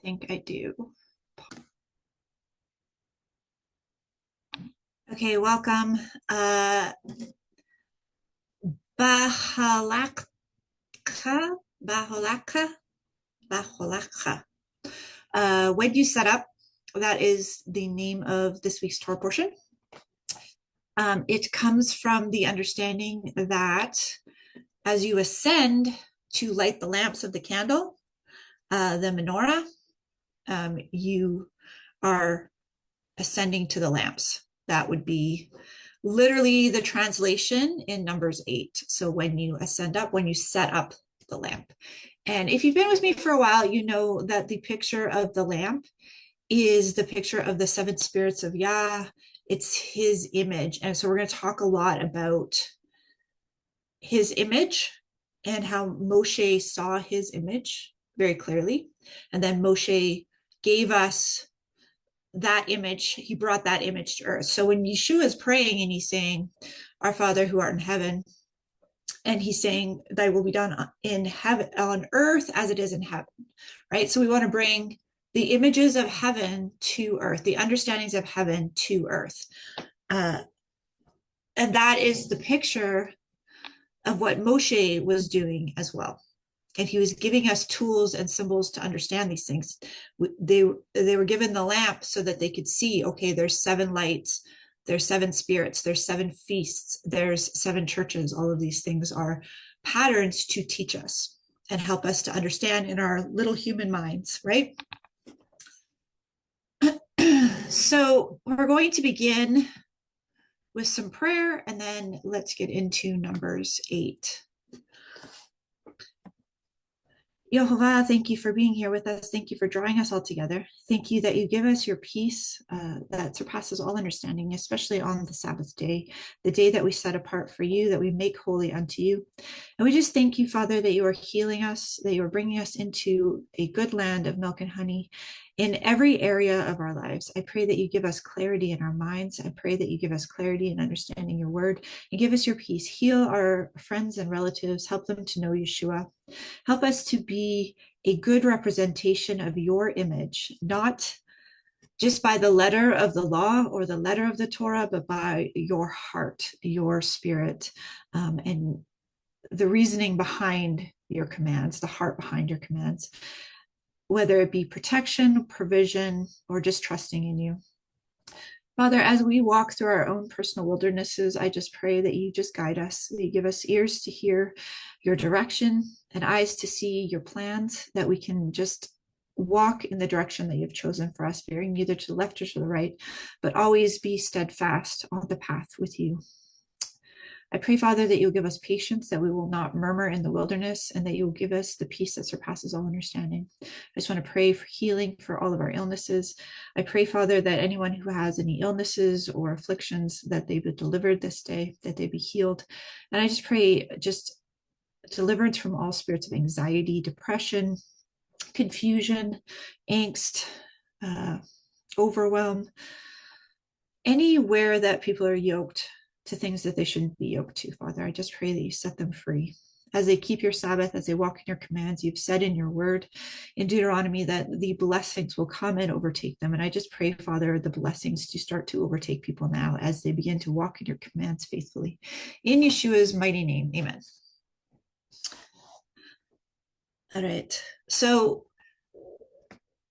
think I do. Okay, welcome. Beha'alotcha. When you set up, that is the name of this week's Torah portion. It comes from the understanding that as you ascend to light the lamps of the candle, the menorah, you are ascending to the lamps. That would be literally the translation in Numbers 8. So when you ascend up, when you set up the lamp. And if you've been with me for a while, you know that the picture of the lamp is the picture of the seven spirits of Yah. It's his image. And so we're going to talk a lot about his image and how Moshe saw his image very clearly. And then Moshe gave us that image. He brought that image to earth. So when Yeshua is praying and he's saying, "Our Father who art in heaven," and he's saying, "Thy will be done in heaven, on earth as it is in heaven," right? So we want to bring the images of heaven to earth, the understandings of heaven to earth. And that is the picture of what Moshe was doing as well. And he was giving us tools and symbols to understand these things. They were given the lamp so that they could see, okay, there's 7 lights, there's 7 spirits, there's 7 feasts, there's 7 churches. All of these things are patterns to teach us and help us to understand in our little human minds, right? So we're going to begin with some prayer, and then let's get into Numbers 8. Yehovah, thank you for being here with us. Thank you for drawing us all together. Thank you that you give us your peace that surpasses all understanding, especially on the Sabbath day, the day that we set apart for you, that we make holy unto you. And we just thank you, Father, that you are healing us, that you are bringing us into a good land of milk and honey in every area of our lives. I pray that you give us clarity in our minds. I pray that you give us clarity in understanding your word and give us your peace. Heal our friends and relatives. Help them to know Yeshua. Help us to be a good representation of your image, not just by the letter of the law or the letter of the Torah, but by your heart, your spirit, and the reasoning behind your commands, the heart behind your commands, whether it be protection, provision, or just trusting in you. Father, as we walk through our own personal wildernesses, I just pray that you just guide us, that you give us ears to hear your direction and eyes to see your plans, that we can just walk in the direction that you've chosen for us, veering neither to the left or to the right, but always be steadfast on the path with you. I pray, Father, that you'll give us patience, that we will not murmur in the wilderness, and that you'll give us the peace that surpasses all understanding. I just want to pray for healing for all of our illnesses. I pray, Father, that anyone who has any illnesses or afflictions, that they be delivered this day, that they be healed. And I just pray just deliverance from all spirits of anxiety, depression, confusion, angst, overwhelm, anywhere that people are yoked to things that they shouldn't be yoked to, Father. I just pray that you set them free. As they keep your Sabbath, as they walk in your commands, you've said in your word in Deuteronomy that the blessings will come and overtake them. And I just pray, Father, the blessings to start to overtake people now as they begin to walk in your commands faithfully. In Yeshua's mighty name, amen. All right. So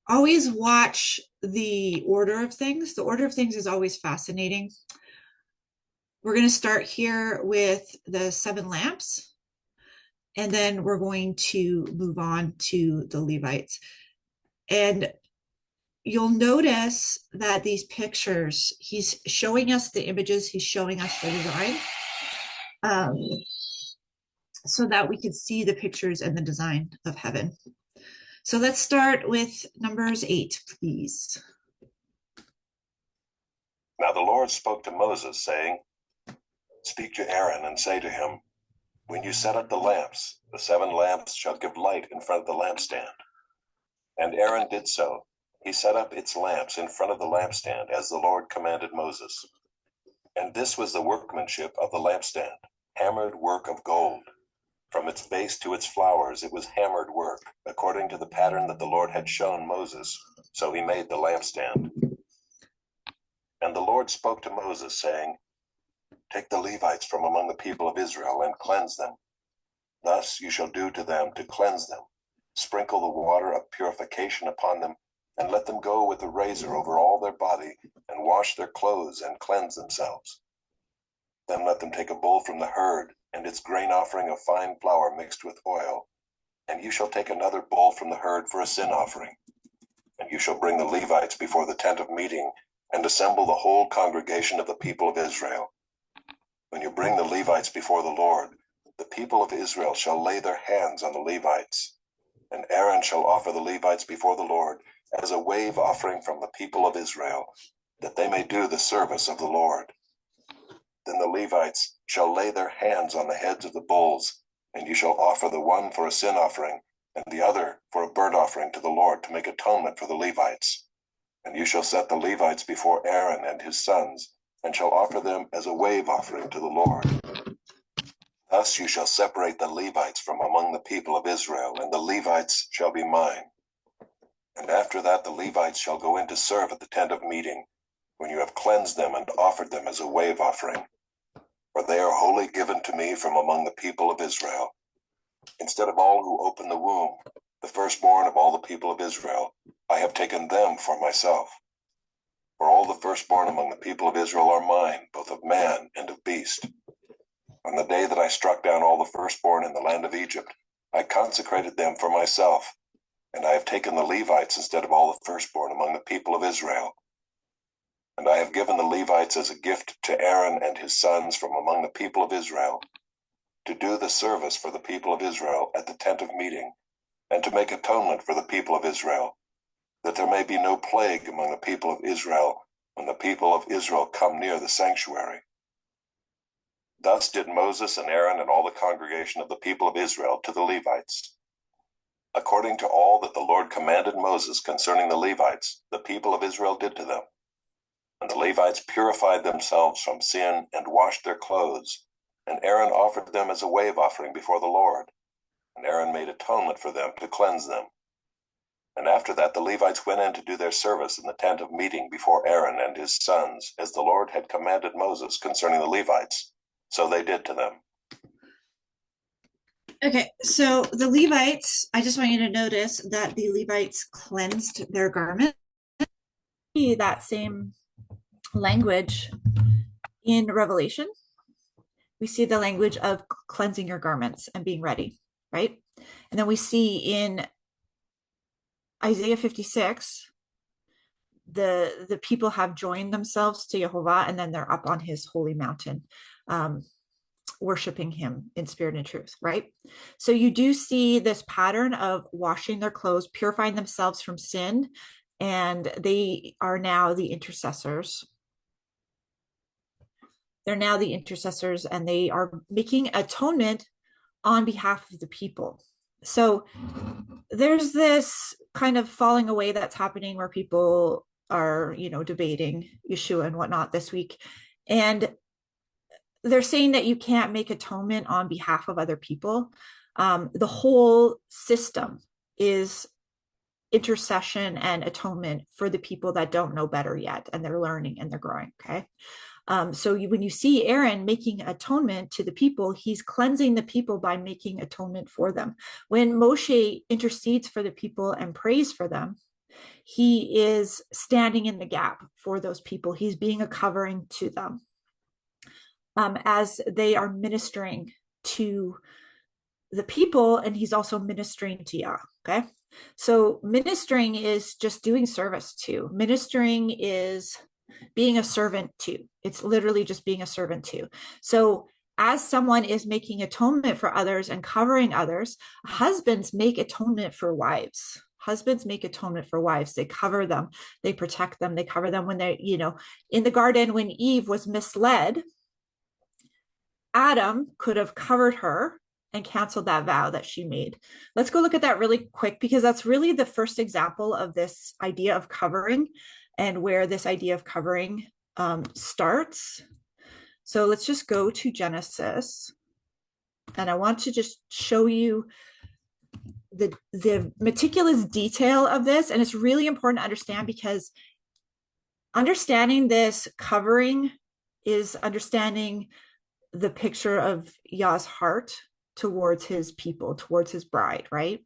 always watch the order of things. The order of things is always fascinating. We're going to start here with the 7 lamps, and then we're going to move on to the Levites. And you'll notice that these pictures, he's showing us the images, he's showing us the design, so that we can see the pictures and the design of heaven. So let's start with Numbers 8, please. Now the Lord spoke to Moses, saying, "Speak to Aaron and say to him, when you set up the lamps, the 7 lamps shall give light in front of the lampstand." And Aaron did so. He set up its lamps in front of the lampstand, as the Lord commanded Moses. And this was the workmanship of the lampstand, hammered work of gold. From its base to its flowers it was hammered work, according to the pattern that the Lord had shown Moses. So he made the lampstand. And the Lord spoke to Moses, saying, Take the Levites from among the people of Israel and cleanse them. Thus you shall do to them to cleanse them. Sprinkle the water of purification upon them, and let them go with a razor over all their body, and wash their clothes and cleanse themselves. Then let them take a bull from the herd, and its grain offering of fine flour mixed with oil. And you shall take another bull from the herd for a sin offering. And you shall bring the Levites before the tent of meeting, and assemble the whole congregation of the people of Israel. When you bring the Levites before the Lord, the people of Israel shall lay their hands on the Levites. And Aaron shall offer the Levites before the Lord as a wave offering from the people of Israel, that they may do the service of the Lord. Then the Levites shall lay their hands on the heads of the bulls, and you shall offer the one for a sin offering, and the other for a burnt offering to the Lord to make atonement for the Levites. And you shall set the Levites before Aaron and his sons, and shall offer them as a wave offering to the Lord. Thus you shall separate the Levites from among the people of Israel, and the Levites shall be mine. And after that the Levites shall go in to serve at the tent of meeting, when you have cleansed them and offered them as a wave offering. For they are wholly given to me from among the people of Israel. Instead of all who open the womb, the firstborn of all the people of Israel, I have taken them for myself. For all the firstborn among the people of Israel are mine, both of man and of beast. On the day that I struck down all the firstborn in the land of Egypt, I consecrated them for myself, and I have taken the Levites instead of all the firstborn among the people of Israel. And I have given the Levites as a gift to Aaron and his sons from among the people of Israel, to do the service for the people of Israel at the tent of meeting, and to make atonement for the people of Israel, that there may be no plague among the people of Israel when the people of Israel come near the sanctuary. Thus did Moses and Aaron and all the congregation of the people of Israel to the Levites. According to all that the Lord commanded Moses concerning the Levites, the people of Israel did to them. And the Levites purified themselves from sin and washed their clothes, and Aaron offered them as a wave offering before the Lord. And Aaron made atonement for them to cleanse them. And after that the Levites went in to do their service in the tent of meeting before Aaron and his sons, as the Lord had commanded Moses concerning the Levites. So they did to them. Okay, so the Levites, I just want you to notice that the Levites cleansed their garment. That same language in Revelation. We see the language of cleansing your garments and being ready, right? And then we see in Isaiah 56, the people have joined themselves to Jehovah, and then they're up on his holy mountain, worshiping him in spirit and truth, right? So you do see this pattern of washing their clothes, purifying themselves from sin, and they are now the intercessors. They're now the intercessors, and they are making atonement on behalf of the people. So there's this kind of falling away that's happening where people are, debating Yeshua and whatnot this week. And they're saying that you can't make atonement on behalf of other people. The whole system is intercession and atonement for the people that don't know better yet, and they're learning and they're growing, okay? So when you see Aaron making atonement to the people, he's cleansing the people by making atonement for them. When Moshe intercedes for the people and prays for them, he is standing in the gap for those people. He's being a covering to them as they are ministering to the people, and he's also ministering to Yah, okay? So ministering is just doing service to. Ministering is being a servant to. It's literally just being a servant to. So as someone is making atonement for others and covering others, husbands make atonement for wives. Husbands make atonement for wives. They cover them, they protect them, they cover them when they, in the garden, when Eve was misled, Adam could have covered her and canceled that vow that she made. Let's go look at that really quick, because that's really the first example of this idea of covering and where this idea of covering starts. So let's just go to Genesis. And I want to just show you the meticulous detail of this. And it's really important to understand, because understanding this covering is understanding the picture of Yah's heart towards his people, towards his bride, right?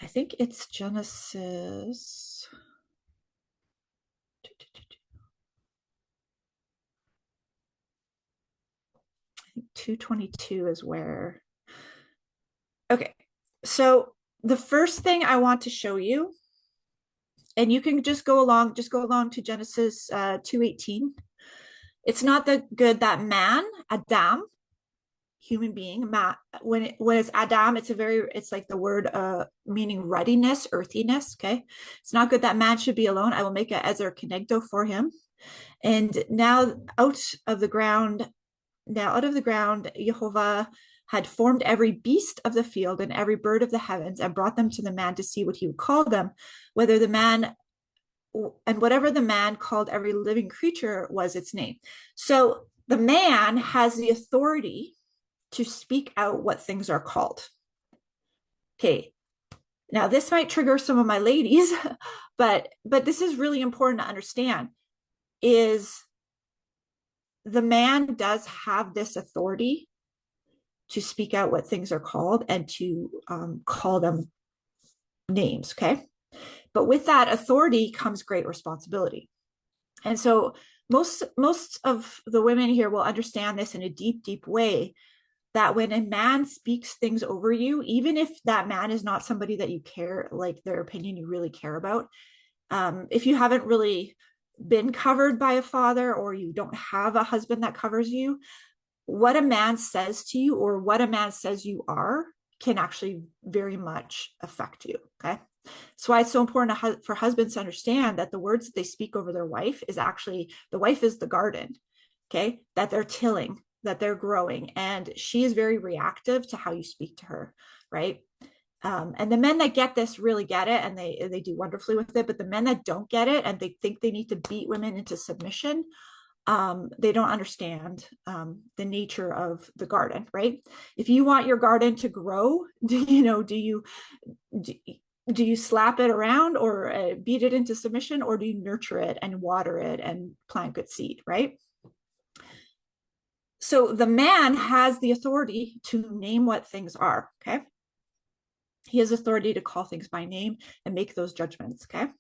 I think it's Genesis. I think 2:22 is where. Okay, so the first thing I want to show you, and you can just go along to Genesis 2:18. It's not that good that man, Adam, human being, when it's Adam, it's like the word meaning ruddiness, earthiness. Okay, it's not good that man should be alone. I will make a ezer kenegdo for him. And now out of the ground, Jehovah had formed every beast of the field and every bird of the heavens, and brought them to the man to see what he would call them, whether the man and whatever the man called every living creature was its name. So the man has the authority to speak out what things are called. Okay, now this might trigger some of my ladies, but this is really important to understand, is the man does have this authority to speak out what things are called and to call them names, okay? But with that authority comes great responsibility. And so most of the women here will understand this in a deep, deep way, that when a man speaks things over you, even if that man is not somebody that you care, like their opinion you really care about, if you haven't really been covered by a father, or you don't have a husband that covers you, what a man says to you or what a man says you are can actually very much affect you, okay? That's why it's so important for husbands to understand that the words that they speak over their wife is actually, the wife is the garden, okay, that they're tilling, that they're growing, and she is very reactive to how you speak to her, right? And the men that get this really get it, and they do wonderfully with it. But the men that don't get it and they think they need to beat women into submission, they don't understand the nature of the garden, right? If you want your garden to grow, do you slap it around or beat it into submission, or do you nurture it and water it and plant good seed, right? So the man has the authority to name what things are, okay? He has authority to call things by name and make those judgments, okay?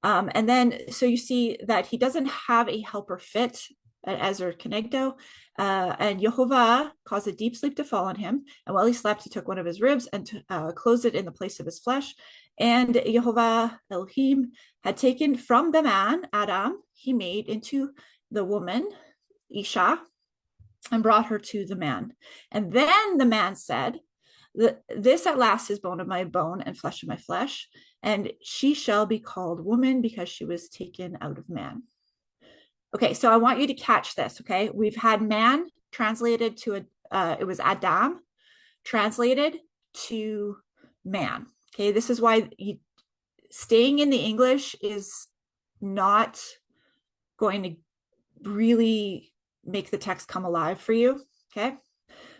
And then, so you see that he doesn't have a helper fit, Ezer Kenegdo, and Jehovah caused a deep sleep to fall on him. And while he slept, he took one of his ribs and closed it in the place of his flesh. And Jehovah Elohim had taken from the man, Adam, he made into the woman, Isha, and brought her to the man. And then the man said, this at last is bone of my bone and flesh of my flesh, and she shall be called woman because she was taken out of man. Okay, so I want you to catch this, okay? We've had man translated to it was Adam translated to man. Okay, this is why staying in the English is not going to really make the text come alive for you, okay?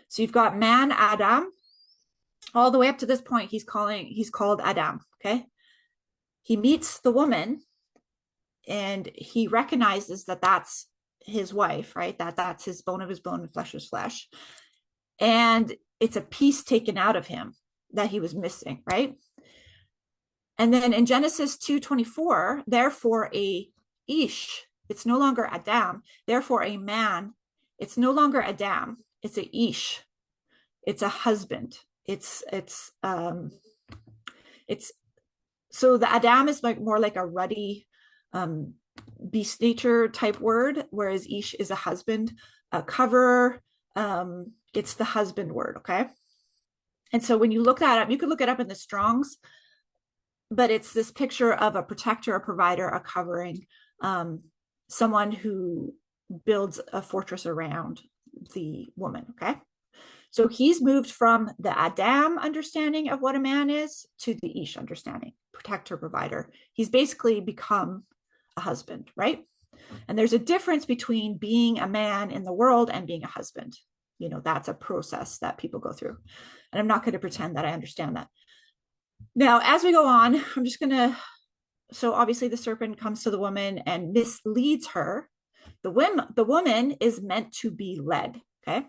So you've got man, Adam. All the way up to this point, he's called Adam, okay? He meets the woman and he recognizes that that's his wife, right? That's his bone of his bone and flesh of his flesh. And it's a piece taken out of him that he was missing, right? And then in Genesis 2:24, therefore a ish, it's no longer Adam, therefore a man, it's no longer Adam, it's a ish, it's a husband. It's so the Adam is like more like a ruddy beast nature type word, whereas ish is a husband, a coverer. It's the husband word, okay? And so when you look that up, you could look it up in the Strongs, but it's this picture of a protector, a provider, a covering, someone who builds a fortress around the woman, okay? So he's moved from the Adam understanding of what a man is to the Ish understanding, protector, provider. He's basically become a husband, right? And there's a difference between being a man in the world and being a husband, that's a process that people go through. And I'm not going to pretend that I understand that. Now, as we go on, I'm just going to, so obviously the serpent comes to the woman and misleads her. The woman is meant to be led, okay?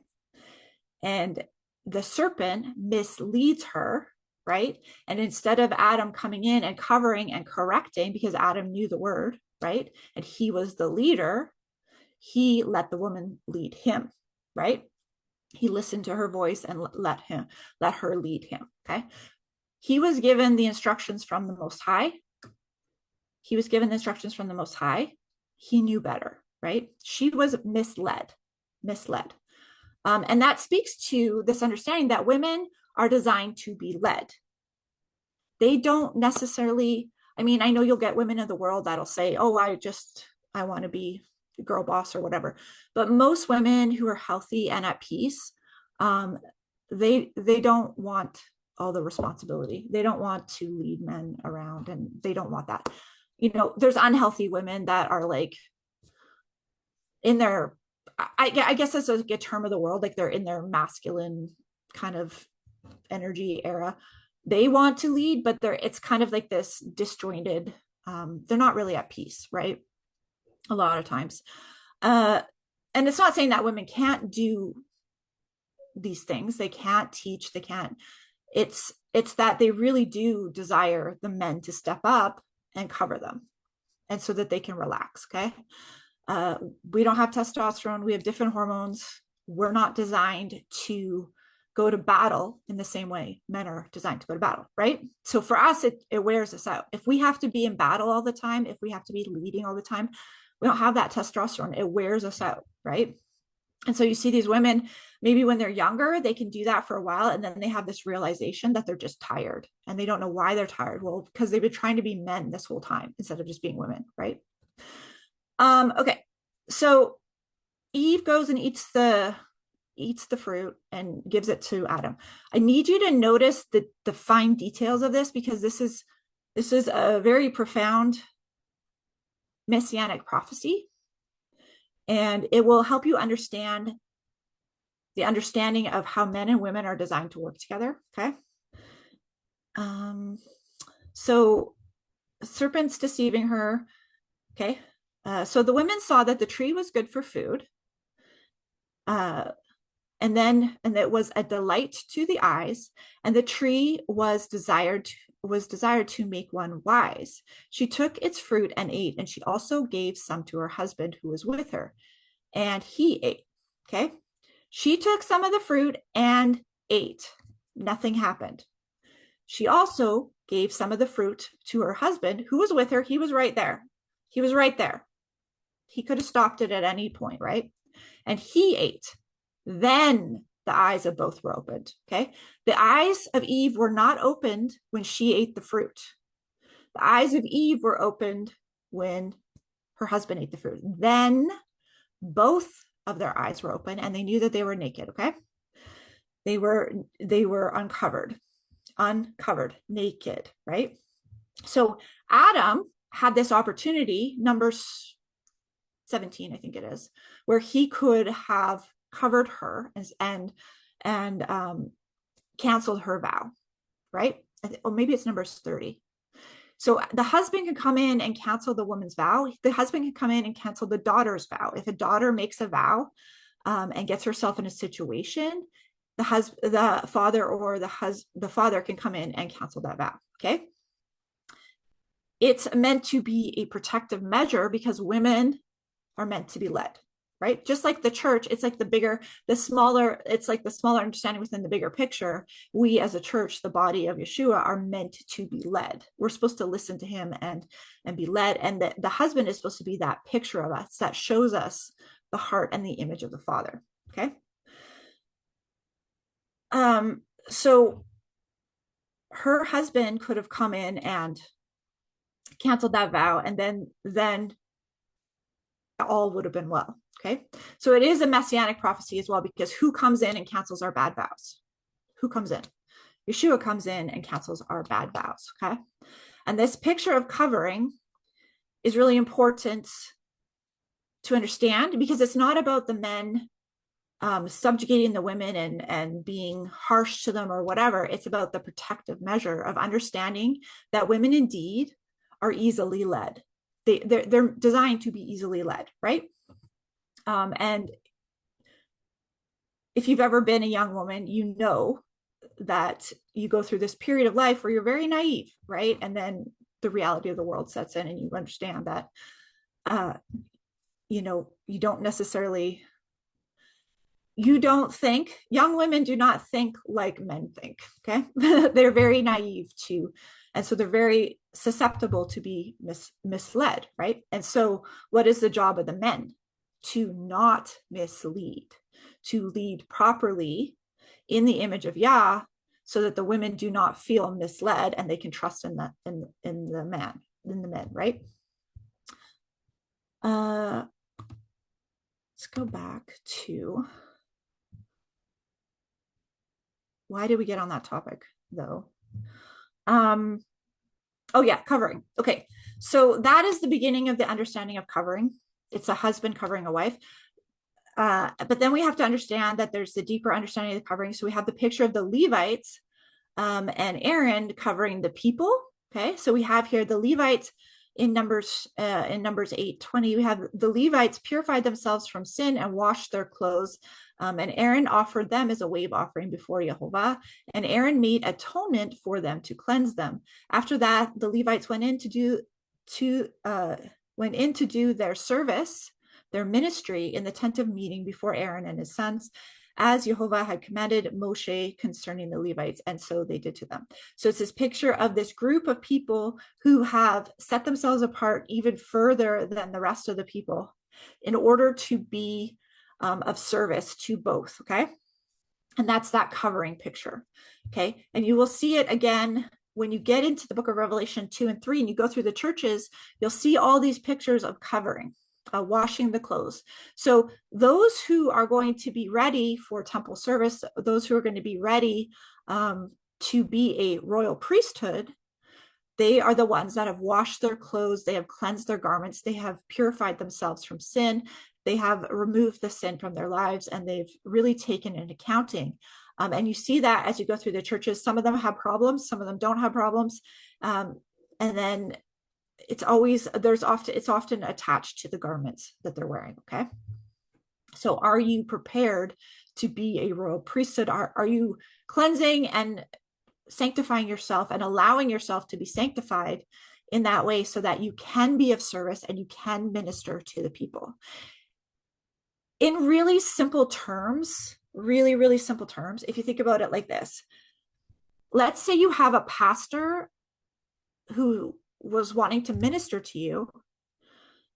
And the serpent misleads her, right? And instead of Adam coming in and covering and correcting, because Adam knew the word, right? And he was the leader, he let the woman lead him, right? He listened to her voice and let her lead him, okay? He was given the instructions from the Most High. He was given the instructions from the Most High. He knew better, right? She was misled. And that speaks to this understanding that women are designed to be led. They don't necessarily, I mean, I know you'll get women in the world that'll say, oh, I want to be a girl boss or whatever. But most women who are healthy and at peace, they don't want all the responsibility. They don't want to lead men around, and they don't want that. There's unhealthy women that are like in their, I guess that's a good term of the world, like they're in their masculine kind of energy era. They want to lead, but it's kind of like this disjointed, they're not really at peace, right? A lot of times. And it's not saying that women can't do these things. They can't teach, they can't. It's that they really do desire the men to step up and cover them, and so that they can relax, okay? We don't have testosterone. We have different hormones. We're not designed to go to battle in the same way men are designed to go to battle, right? So for us, it wears us out. If we have to be in battle all the time, if we have to be leading all the time, we don't have that testosterone. It wears us out, right? And so you see these women, maybe when they're younger, they can do that for a while, and then they have this realization that they're just tired, and they don't know why they're tired. Well, because they've been trying to be men this whole time instead of just being women, right? Okay, so Eve goes and eats the fruit and gives it to Adam. I need you to notice the fine details of this, because this is a very profound messianic prophecy, and it will help you understand the understanding of how men and women are designed to work together, okay? So serpent's deceiving her, okay? So the women saw that the tree was good for food, and it was a delight to the eyes, and the tree was desired to make one wise. She took its fruit and ate, and she also gave some to her husband who was with her, and he ate, okay? She took some of the fruit and ate. Nothing happened. She also gave some of the fruit to her husband who was with her. He was right there. He could have stopped it at any point, right? And he ate. Then the eyes of both were opened, okay? The eyes of Eve were not opened when she ate the fruit. The eyes of Eve were opened when her husband ate the fruit. Then both of their eyes were open, and they knew that they were naked, okay? They were uncovered, naked, right? So Adam had this opportunity, Numbers 17, I think it is, where he could have covered her and canceled her vow, right? Or maybe it's Numbers 30. So the husband can come in and cancel the woman's vow. The husband can come in and cancel the daughter's vow. If a daughter makes a vow and gets herself in a situation, the father can come in and cancel that vow, okay? It's meant to be a protective measure because women are meant to be led, right? Just like the church, it's like it's like the smaller understanding within the bigger picture. We as a church, the body of Yeshua, are meant to be led. We're supposed to listen to him and be led. And the husband is supposed to be that picture of us that shows us the heart and the image of the Father, okay? So her husband could have come in and canceled that vow, and then all would have been well, okay? So it is a messianic prophecy as well, because who comes in and cancels our bad vows? Who comes in? Yeshua comes in and cancels our bad vows, okay? And this picture of covering is really important to understand, because it's not about the men subjugating the women and being harsh to them or whatever. It's about the protective measure of understanding that women indeed are easily led. They're designed to be easily led, right? And if you've ever been a young woman, you know that you go through this period of life where you're very naive, right? And then the reality of the world sets in and you understand that, you don't necessarily, young women do not think like men think, okay? They're very naive too. And so they're very susceptible to be misled, right? And so what is the job of the men? To not mislead, to lead properly in the image of Yah, so that the women do not feel misled and they can trust in the men, right? Let's go back to, why did we get on that topic though? Oh yeah, covering. Okay, so that is the beginning of the understanding of covering. It's a husband covering a wife. But then we have to understand that there's the deeper understanding of the covering. So we have the picture of the Levites and Aaron covering the people. Okay, so we have here the Levites in Numbers 8:20. We have the Levites purified themselves from sin and washed their clothes. And Aaron offered them as a wave offering before Jehovah. And Aaron made atonement for them to cleanse them. After that, the Levites went in to do their service, their ministry in the tent of meeting before Aaron and his sons, as Jehovah had commanded Moshe concerning the Levites, and so they did to them. So it's this picture of this group of people who have set themselves apart even further than the rest of the people in order to be of service to both, okay? And that's that covering picture, okay? And you will see it again when you get into the book of Revelation 2 and 3 and you go through the churches, you'll see all these pictures of covering. Washing the clothes. So those who are going to be ready for temple service, those who are going to be ready to be a royal priesthood, they are the ones that have washed their clothes, they have cleansed their garments, they have purified themselves from sin, they have removed the sin from their lives, and they've really taken an accounting. And you see that as you go through the churches. Some of them have problems, some of them don't have problems. And then it's often attached to the garments that they're wearing, okay? So are you prepared to be a royal priesthood? Are you cleansing and sanctifying yourself and allowing yourself to be sanctified in that way so that you can be of service and you can minister to the people? In really simple terms, really, really simple terms, if you think about it like this, let's say you have a pastor who was wanting to minister to you,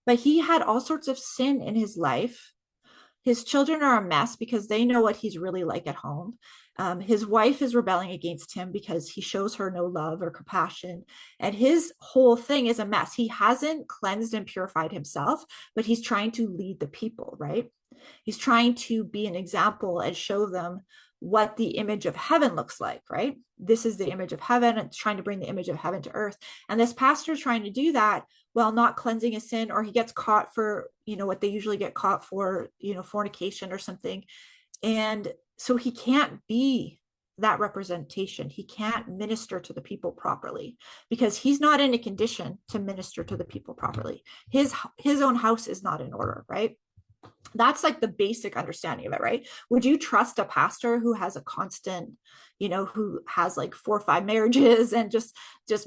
but he had all sorts of sin in his life. His children are a mess because they know what he's really like at home. His wife is rebelling against him because he shows her no love or compassion. And his whole thing is a mess. He hasn't cleansed and purified himself, but he's trying to lead the people, right? He's trying to be an example and show them what the image of heaven looks like, right? This is the image of heaven. It's trying to bring the image of heaven to earth. And this pastor is trying to do that while not cleansing a sin, or he gets caught for, what they usually get caught for, fornication or something. And so he can't be that representation. He can't minister to the people properly because he's not in a condition to minister to the people properly. His own house is not in order, right? That's like the basic understanding of it, right? Would you trust a pastor who has a constant, who has like 4 or 5 marriages and just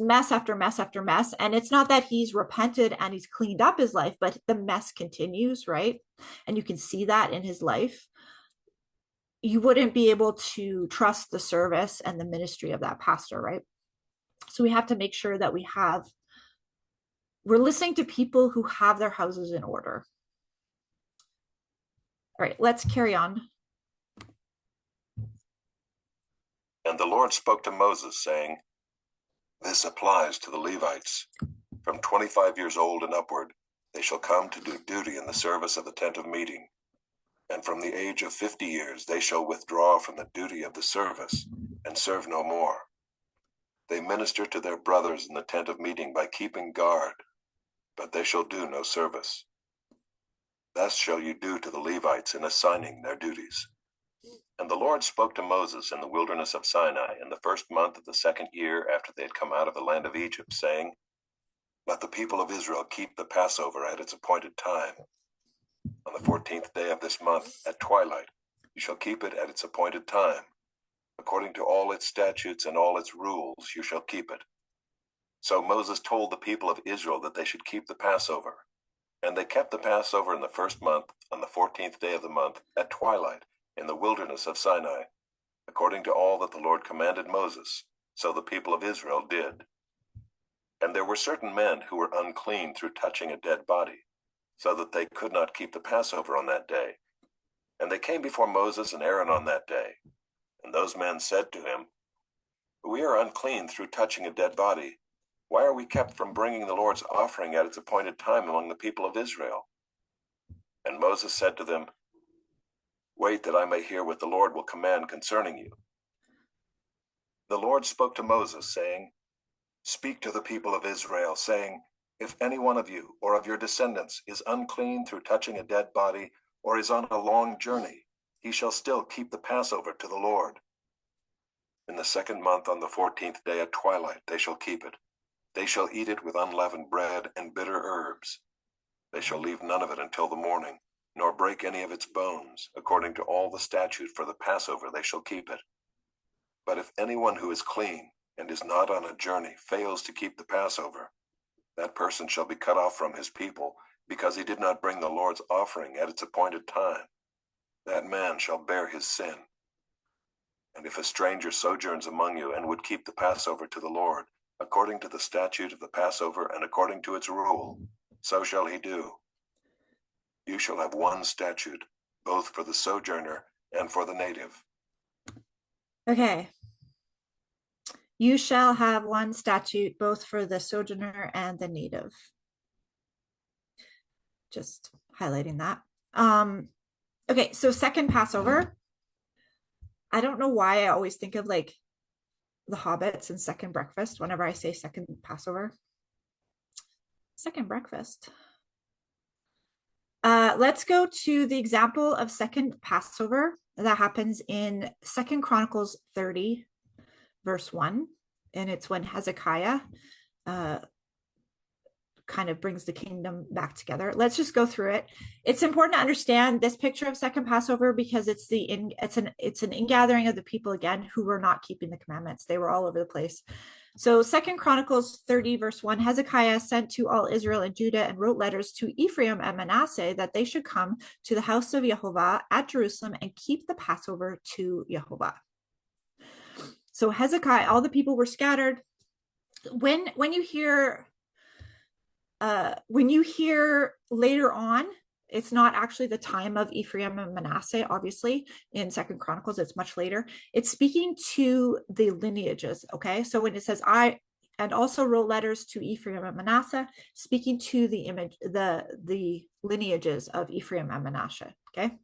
mess after mess after mess? And it's not that he's repented and he's cleaned up his life, but the mess continues, right? And you can see that in his life. You wouldn't be able to trust the service and the ministry of that pastor, right? So we have to make sure that we're listening to people who have their houses in order. All right, let's carry on. And the Lord spoke to Moses, saying, "This applies to the Levites. From 25 years old and upward, they shall come to do duty in the service of the tent of meeting. And from the age of 50 years, they shall withdraw from the duty of the service and serve no more. They minister to their brothers in the tent of meeting by keeping guard, but they shall do no service. Thus shall you do to the Levites in assigning their duties. And the Lord spoke to Moses in the wilderness of Sinai in the first month of the second year after they had come out of the land of Egypt, saying, Let the people of Israel keep the Passover at its appointed time. On the 14th day of this month, at twilight, you shall keep it at its appointed time. According to all its statutes and all its rules, you shall keep it. So Moses told the people of Israel that they should keep the Passover. And they kept the Passover in the first month, on the 14th day of the month, at twilight, in the wilderness of Sinai, according to all that the Lord commanded Moses. So the people of Israel did. And there were certain men who were unclean through touching a dead body, so that they could not keep the Passover on that day. And they came before Moses and Aaron on that day. And those men said to him, We are unclean through touching a dead body. Why are we kept from bringing the Lord's offering at its appointed time among the people of Israel? And Moses said to them, Wait that I may hear what the Lord will command concerning you. The Lord spoke to Moses, saying, Speak to the people of Israel, saying, If any one of you or of your descendants is unclean through touching a dead body, or is on a long journey, he shall still keep the Passover to the Lord. In the second month on the 14th day at twilight they shall keep it. They shall eat it with unleavened bread and bitter herbs. They shall leave none of it until the morning, nor break any of its bones. According to all the statute for the Passover they shall keep it. But if anyone who is clean and is not on a journey fails to keep the Passover, that person shall be cut off from his people, because he did not bring the Lord's offering at its appointed time. That man shall bear his sin. And if a stranger sojourns among you and would keep the Passover to the Lord, according to the statute of the Passover and according to its rule, so shall he do. You shall have one statute, both for the sojourner and for the native. Okay. You shall have one statute, both for the sojourner and the native. Just highlighting that. Okay, so second Passover. I don't know why I always think of like the hobbits and second breakfast whenever I say second Passover. Second breakfast. Let's go to the example of second Passover that happens in 2 Chronicles 30, verse 1. And it's when Hezekiah kind of brings the kingdom back together. Let's just go through it. It's important to understand this picture of second Passover because it's an ingathering of the people again who were not keeping the commandments. They were all over the place. So 2 Chronicles 30 verse 1, Hezekiah sent to all Israel and Judah and wrote letters to Ephraim and Manasseh that they should come to the house of Jehovah at Jerusalem and keep the Passover to Jehovah. So Hezekiah, all the people were scattered. When you hear later on, it's not actually the time of Ephraim and Manasseh, obviously, in 2 Chronicles, it's much later. It's speaking to the lineages, okay? So when it says, and also wrote letters to Ephraim and Manasseh, speaking to the lineages of Ephraim and Manasseh, okay?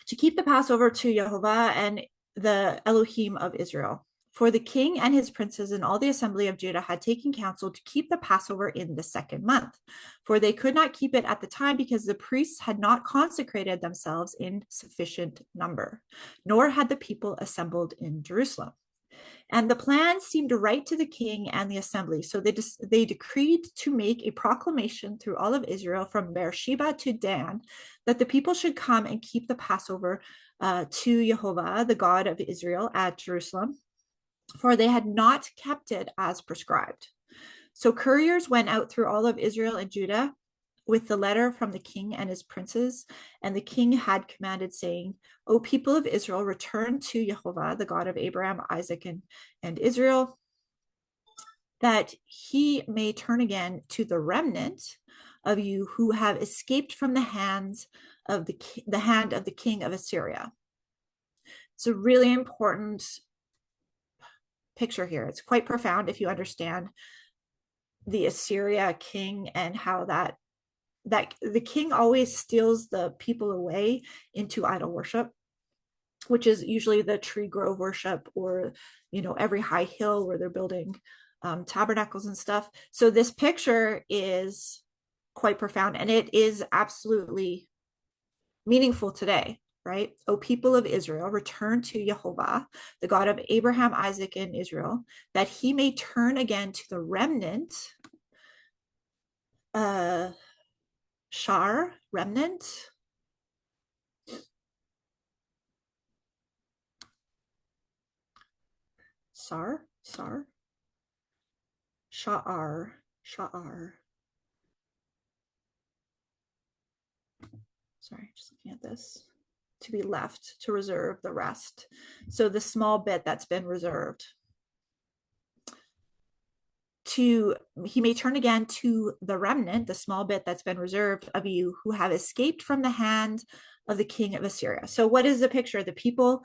To keep the Passover to Jehovah and the Elohim of Israel. For the king and his princes and all the assembly of Judah had taken counsel to keep the Passover in the second month, for they could not keep it at the time because the priests had not consecrated themselves in sufficient number, nor had the people assembled in Jerusalem. And the plan seemed right to the king and the assembly. So they decreed to make a proclamation through all of Israel from Beersheba to Dan that the people should come and keep the Passover to Jehovah, the God of Israel, at Jerusalem, for they had not kept it as prescribed. So couriers went out through all of Israel and Judah with the letter from the king and his princes, and the king had commanded, saying, O people of Israel, return to Jehovah, the God of Abraham, Isaac, and Israel, that he may turn again to the remnant of you who have escaped from the hand of the king of Assyria. It's a really important picture here. It's quite profound if you understand the Assyria king and how that the king always steals the people away into idol worship, which is usually the tree grove worship, or every high hill where they're building tabernacles and stuff. So this picture is quite profound, and it is absolutely meaningful today, right? O people of Israel, return to Jehovah, the God of Abraham, Isaac, and Israel, that he may turn again to the remnant, Shar, remnant, Sha'ar, sorry, just looking at this, to be left, to reserve the rest. So the small bit that's been reserved. He may turn again to the remnant, the small bit that's been reserved of you who have escaped from the hand of the king of Assyria. So what is the picture? The people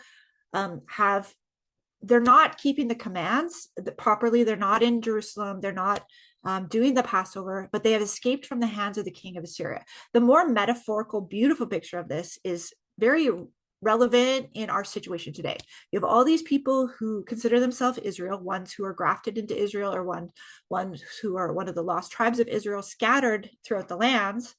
they're not keeping the commands properly. They're not in Jerusalem. They're not doing the Passover, but they have escaped from the hands of the king of Assyria. The more metaphorical, beautiful picture of this is very relevant in our situation today. You have all these people who consider themselves Israel, ones who are grafted into Israel, or ones who are one of the lost tribes of Israel scattered throughout the lands.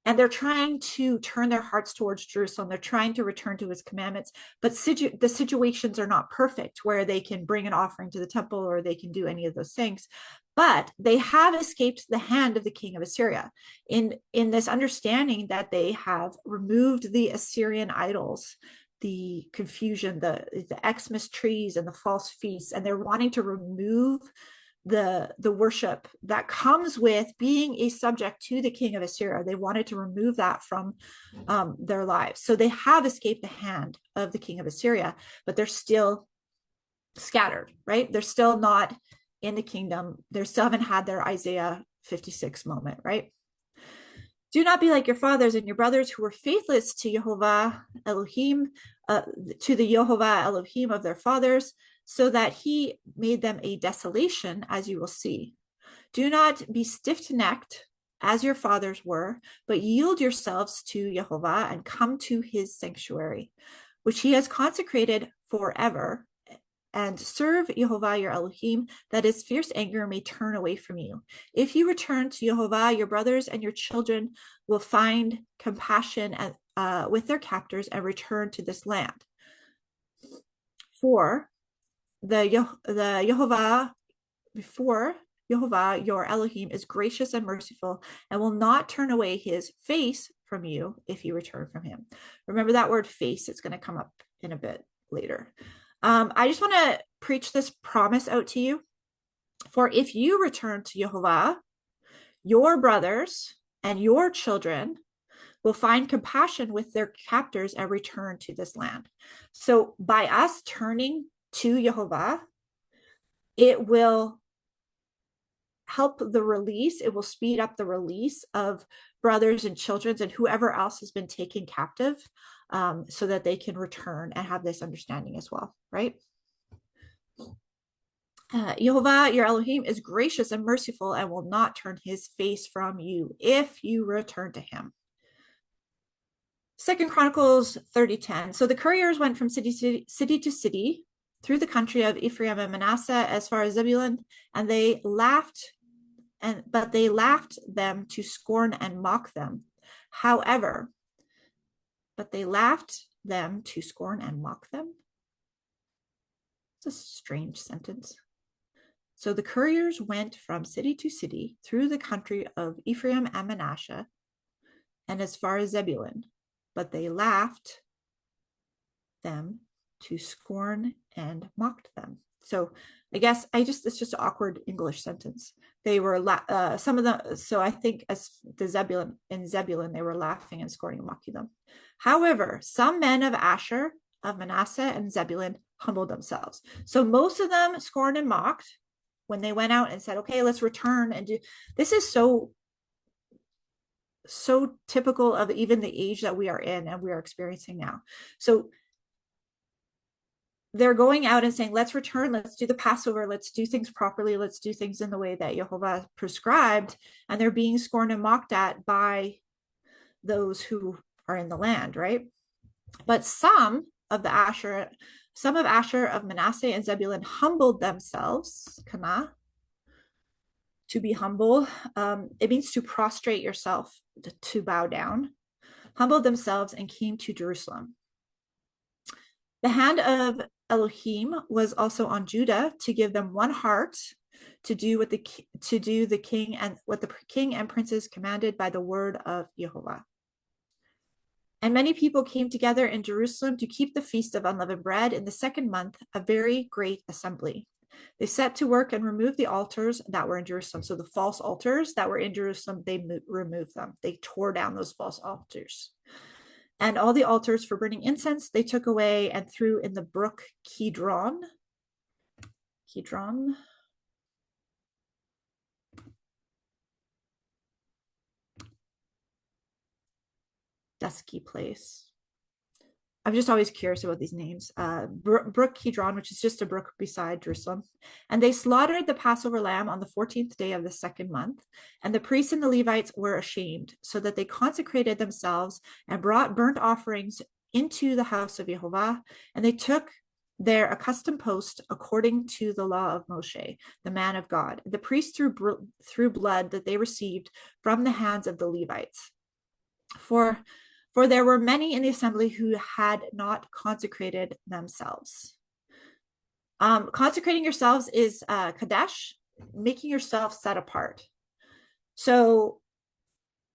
And they're trying to turn their hearts towards Jerusalem. They're trying to return to his commandments, but the situations are not perfect where they can bring an offering to the temple or they can do any of those things. But they have escaped the hand of the king of Assyria in this understanding that they have removed the Assyrian idols, the confusion, the Xmas trees and the false feasts, and they're wanting to remove the worship that comes with being a subject to the king of Assyria. They wanted to remove that from their lives. So they have escaped the hand of the king of Assyria, but they're still scattered, right? They're still not in the kingdom. They still haven't had their Isaiah 56 moment, right? Do not be like your fathers and your brothers who were faithless to Jehovah Elohim, to the Jehovah Elohim of their fathers, so that he made them a desolation, as you will see. Do not be stiff-necked as your fathers were, but yield yourselves to Jehovah and come to his sanctuary, which he has consecrated forever, and serve Jehovah your Elohim, that his fierce anger may turn away from you. If you return to Jehovah, your brothers and your children will find compassion with their captors and return to this land. For the Jehovah, before Jehovah your Elohim is gracious and merciful and will not turn away his face from you if you return from him. Remember that word face, it's going to come up in a bit later. I just want to preach this promise out to you. For if you return to Jehovah, your brothers and your children will find compassion with their captors and return to this land. So by us turning to Jehovah, it will help the release. It will speed up the release of brothers and children and whoever else has been taken captive, so that they can return and have this understanding as well, right? Jehovah, your Elohim, is gracious and merciful and will not turn his face from you if you return to him. 2 Chronicles 30:10. So the couriers went from city to city through the country of Ephraim and Manasseh as far as Zebulun, and they laughed them to scorn and mock them. However, but they laughed them to scorn and mock them. It's a strange sentence. So the couriers went from city to city through the country of Ephraim and Manasseh and as far as Zebulun, but they laughed them to scorn and mocked them. So I guess it's just an awkward English sentence. They were some of them. So I think as the Zebulun, they were laughing and scorning and mocking them. However, some men of Asher, of Manasseh, and Zebulun humbled themselves. So most of them scorned and mocked when they went out and said, okay, let's return and do. This is so typical of even the age that we are in and we are experiencing now. So they're going out and saying, let's return, let's do the Passover, let's do things properly, let's do things in the way that Jehovah prescribed. And they're being scorned and mocked at by those who are in the land, right? But some of Asher, of Manasseh and Zebulun humbled themselves, Kana, to be humble. It means to prostrate yourself, to bow down, humbled themselves and came to Jerusalem. The hand of Elohim was also on Judah to give them one heart to do the king and what the king and princes commanded by the word of Jehovah. And many people came together in Jerusalem to keep the feast of unleavened bread in the second month, a very great assembly. They set to work and removed the altars that were in Jerusalem. So the false altars that were in Jerusalem, they removed them. They tore down those false altars. And all the altars for burning incense they took away and threw in the brook Kidron. Dusky place. I'm just always curious about these names. Brook Kidron, which is just a brook beside Jerusalem. And they slaughtered the Passover lamb on the 14th day of the second month. And the priests and the Levites were ashamed, so that they consecrated themselves and brought burnt offerings into the house of Jehovah. And they took their accustomed post according to the law of Moshe, the man of God. The priests threw blood that they received from the hands of the Levites. For there were many in the assembly who had not consecrated themselves. Consecrating yourselves is kadesh, making yourself set apart. So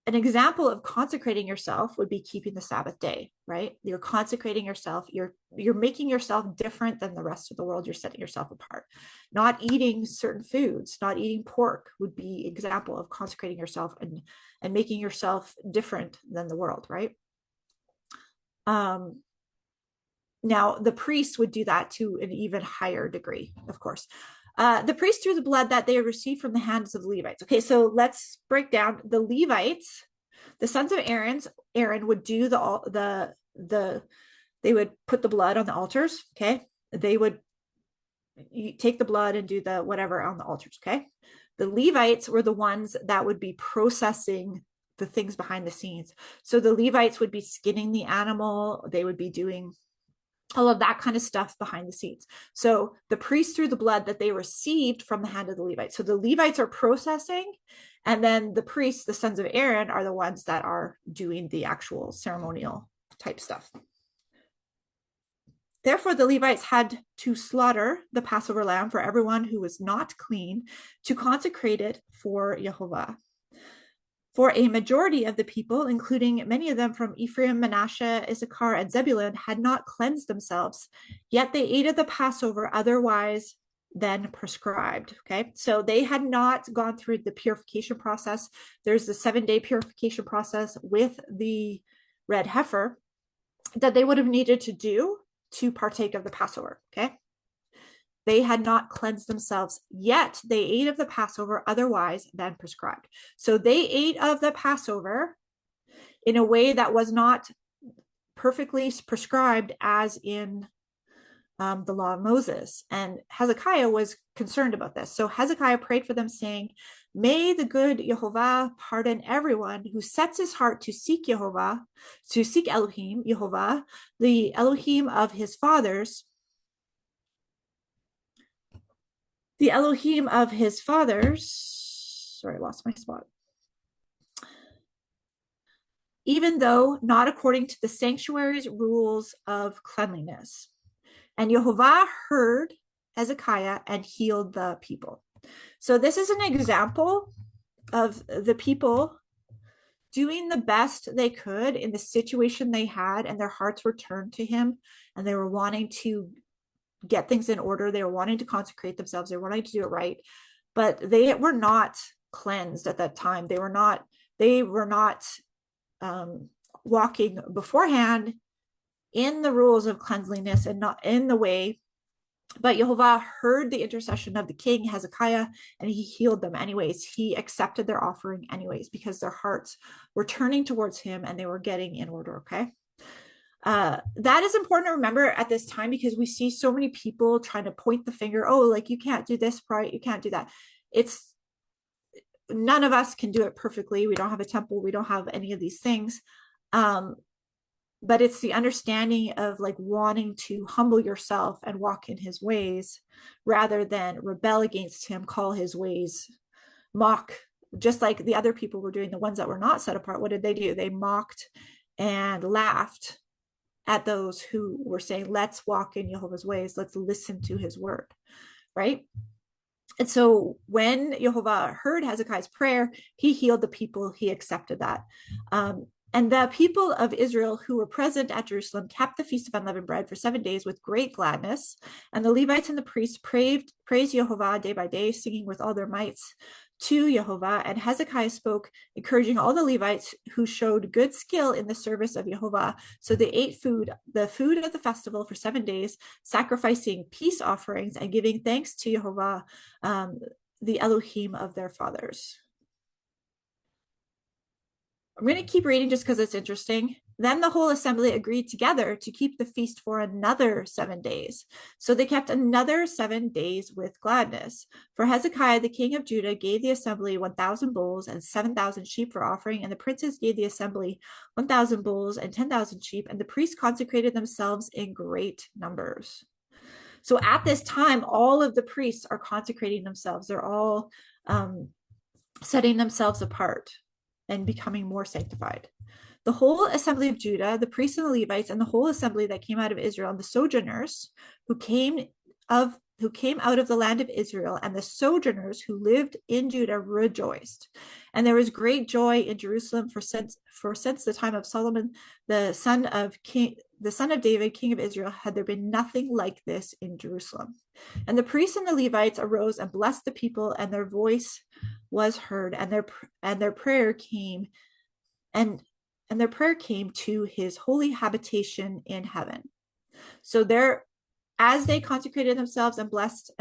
an example of consecrating yourself would be keeping the Sabbath day, right? You're consecrating yourself. You're making yourself different than the rest of the world. You're setting yourself apart. Not eating certain foods, not eating pork would be an example of consecrating yourself and making yourself different than the world, right? Now the priests would do that to an even higher degree, of course. The priests threw the blood that they had received from the hands of the Levites. Okay, so let's break down the Levites. The sons of Aaron would do they would put the blood on the altars. Okay, they would take the blood and do the whatever on the altars. Okay, the Levites were the ones that would be processing the things behind the scenes. So the Levites would be skinning the animal. They would be doing all of that kind of stuff behind the scenes. So the priests threw the blood that they received from the hand of the Levites. So the Levites are processing, and then the priests, the sons of Aaron, are the ones that are doing the actual ceremonial type stuff. Therefore, the Levites had to slaughter the Passover lamb for everyone who was not clean, to consecrate it for Jehovah. For a majority of the people, including many of them from Ephraim, Manasseh, Issachar, and Zebulun, had not cleansed themselves, yet they ate of the Passover otherwise than prescribed. Okay, so they had not gone through the purification process. There's the 7-day purification process with the red heifer that they would have needed to do to partake of the Passover. Okay, they had not cleansed themselves, yet they ate of the Passover otherwise than prescribed. So they ate of the Passover in a way that was not perfectly prescribed as in the law of Moses. And Hezekiah was concerned about this. So Hezekiah prayed for them, saying, "May the good Jehovah pardon everyone who sets his heart to seek Jehovah, to seek Elohim, Jehovah, the Elohim of his fathers, the Elohim of his fathers." Sorry, I lost my spot. "Even though not according to the sanctuary's rules of cleanliness." And Jehovah heard Hezekiah and healed the people. So this is an example of the people doing the best they could in the situation they had, and their hearts were turned to him, and they were wanting to get things in order. They were wanting to consecrate themselves. They were wanting to do it right, but they were not cleansed at that time. They were not walking beforehand in the rules of cleanliness and not in the way. But Jehovah heard the intercession of the king Hezekiah, and he healed them anyways. He accepted their offering anyways, because their hearts were turning towards him and they were getting in order. Okay. That is important to remember at this time, because we see so many people trying to point the finger. Oh, like, you can't do this right, you can't do that. It's none of us can do it perfectly. We don't have a temple, we don't have any of these things. But it's the understanding of like wanting to humble yourself and walk in his ways rather than rebel against him, call his ways mock, just like the other people were doing, the ones that were not set apart. What did they do? They mocked and laughed at those who were saying, let's walk in Jehovah's ways, let's listen to his word, right? And so when Jehovah heard Hezekiah's prayer, he healed the people, he accepted that. And the people of Israel who were present at Jerusalem kept the Feast of Unleavened Bread for 7 days with great gladness. And the Levites and the priests praised Jehovah day by day, singing with all their mights to Jehovah. And Hezekiah spoke, encouraging all the Levites who showed good skill in the service of Jehovah. So they ate the food of the festival for 7 days, sacrificing peace offerings and giving thanks to Jehovah, the Elohim of their fathers. I'm going to keep reading just because it's interesting. Then the whole assembly agreed together to keep the feast for another 7 days. So they kept another 7 days with gladness. For Hezekiah, the king of Judah, gave the assembly 1,000 bulls and 7,000 sheep for offering, and the princes gave the assembly 1,000 bulls and 10,000 sheep, and the priests consecrated themselves in great numbers. So at this time, all of the priests are consecrating themselves. They're all setting themselves apart and becoming more sanctified. The whole assembly of Judah, the priests and the Levites, and the whole assembly that came out of Israel, and the sojourners who came out of the land of Israel, and the sojourners who lived in Judah rejoiced. And there was great joy in Jerusalem for since the time of Solomon, the son of David, king of Israel, had there been nothing like this in Jerusalem. And the priests and the Levites arose and blessed the people, and their voice was heard, and their prayer came, and their prayer came to his holy habitation in heaven. So as they consecrated themselves and blessed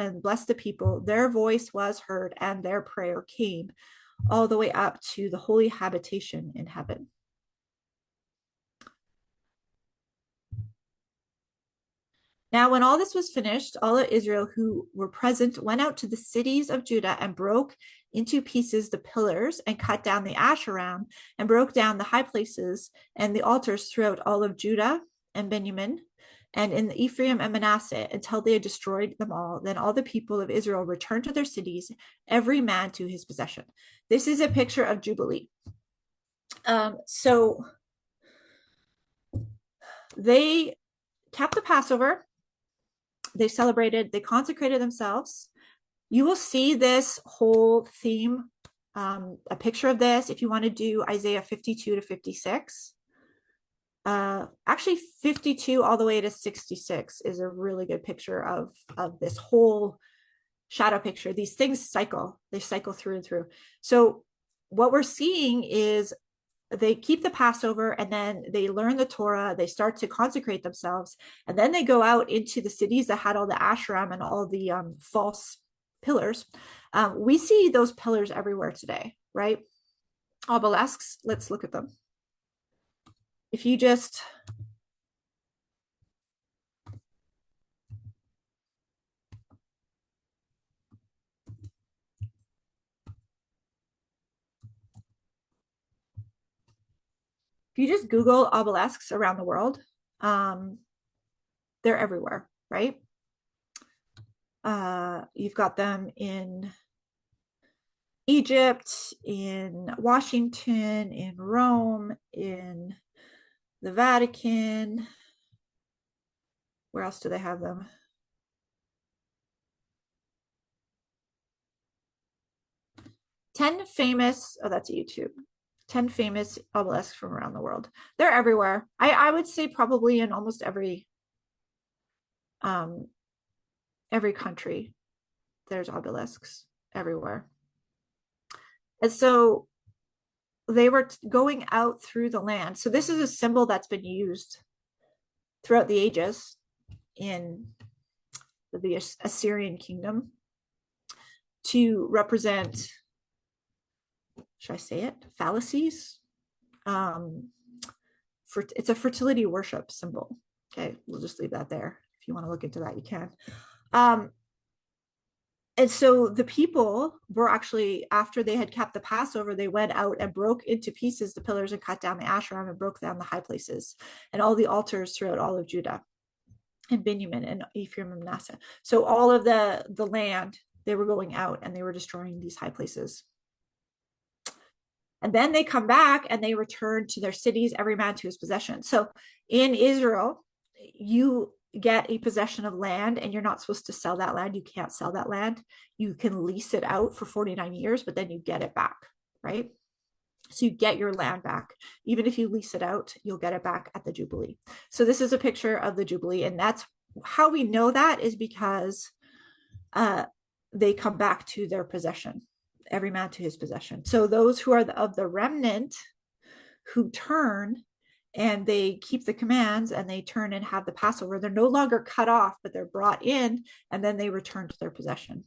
the people, their voice was heard, and their prayer came all the way up to the holy habitation in heaven. Now, when all this was finished, all of Israel who were present went out to the cities of Judah and broke into pieces the pillars and cut down the Asherim and broke down the high places and the altars throughout all of Judah and Benjamin and in Ephraim and Manasseh until they had destroyed them all. Then all the people of Israel returned to their cities, every man to his possession. This is a picture of Jubilee. So they kept the Passover. They celebrated, they consecrated themselves. You will see this whole theme, a picture of this if you want to do Isaiah 52 to 56. Actually 52 all the way to 66 is a really good picture of this whole shadow picture. These things they cycle through and through. So what we're seeing is they keep the Passover, and then they learn the Torah, they start to consecrate themselves, and then they go out into the cities that had all the Asherim and all the false pillars. We see those pillars everywhere today, right? Obelisks, let's look at them. If you just Google obelisks around the world, they're everywhere, right? You've got them in Egypt, in Washington, in Rome, in the Vatican. Where else do they have them? That's a YouTube. 10 famous obelisks from around the world. They're everywhere. I would say probably in almost every country, there's obelisks everywhere. And so they were going out through the land. So this is a symbol that's been used throughout the ages in the Assyrian kingdom to represent, should I say it, fallacies. It's a fertility worship symbol. Okay, we'll just leave that there. If you want to look into that, you can. And so the people were actually, after they had kept the Passover, they went out and broke into pieces the pillars and cut down the Asherim and broke down the high places and all the altars throughout all of Judah and Benjamin and Ephraim and Manasseh. So all of the land, they were going out and they were destroying these high places. And then they come back and they return to their cities, every man to his possession. So in Israel, you get a possession of land and you're not supposed to sell that land. You can't sell that land. You can lease it out for 49 years, but then you get it back, right? So you get your land back. Even if you lease it out, you'll get it back at the Jubilee. So this is a picture of the Jubilee. And that's how we know that is because they come back to their possession, every man to his possession. So those who are of the remnant who turn and they keep the commands and they turn and have the Passover, they're no longer cut off, but they're brought in and then they return to their possession.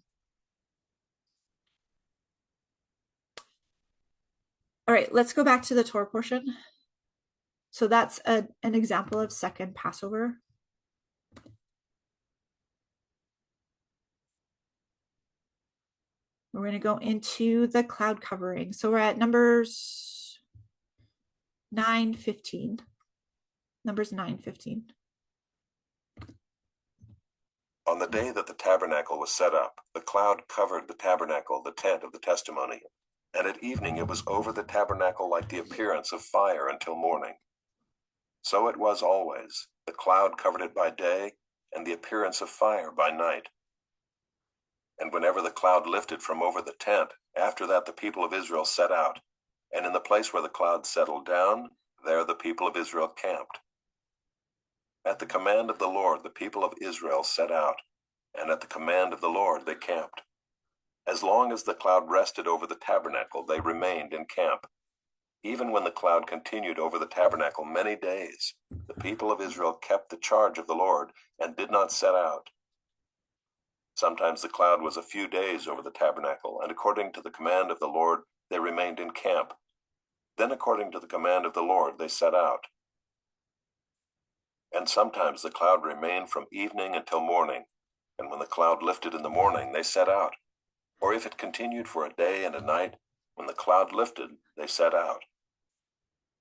All right, let's go back to the Torah portion. So that's an example of second Passover. We're going to go into the cloud covering. So we're at Numbers 9:15. Numbers 9:15. On the day that the tabernacle was set up, the cloud covered the tabernacle, the tent of the testimony, and at evening it was over the tabernacle like the appearance of fire until morning. So it was always. The cloud covered it by day, and the appearance of fire by night. And whenever the cloud lifted from over the tent, after that the people of Israel set out, and in the place where the cloud settled down, there the people of Israel camped. At the command of the Lord, the people of Israel set out, and at the command of the Lord they camped. As long as the cloud rested over the tabernacle, they remained in camp. Even when the cloud continued over the tabernacle many days, the people of Israel kept the charge of the Lord and did not set out. Sometimes the cloud was a few days over the tabernacle, and according to the command of the Lord, they remained in camp. Then according to the command of the Lord, they set out. And sometimes the cloud remained from evening until morning, and when the cloud lifted in the morning, they set out. Or if it continued for a day and a night, when the cloud lifted, they set out.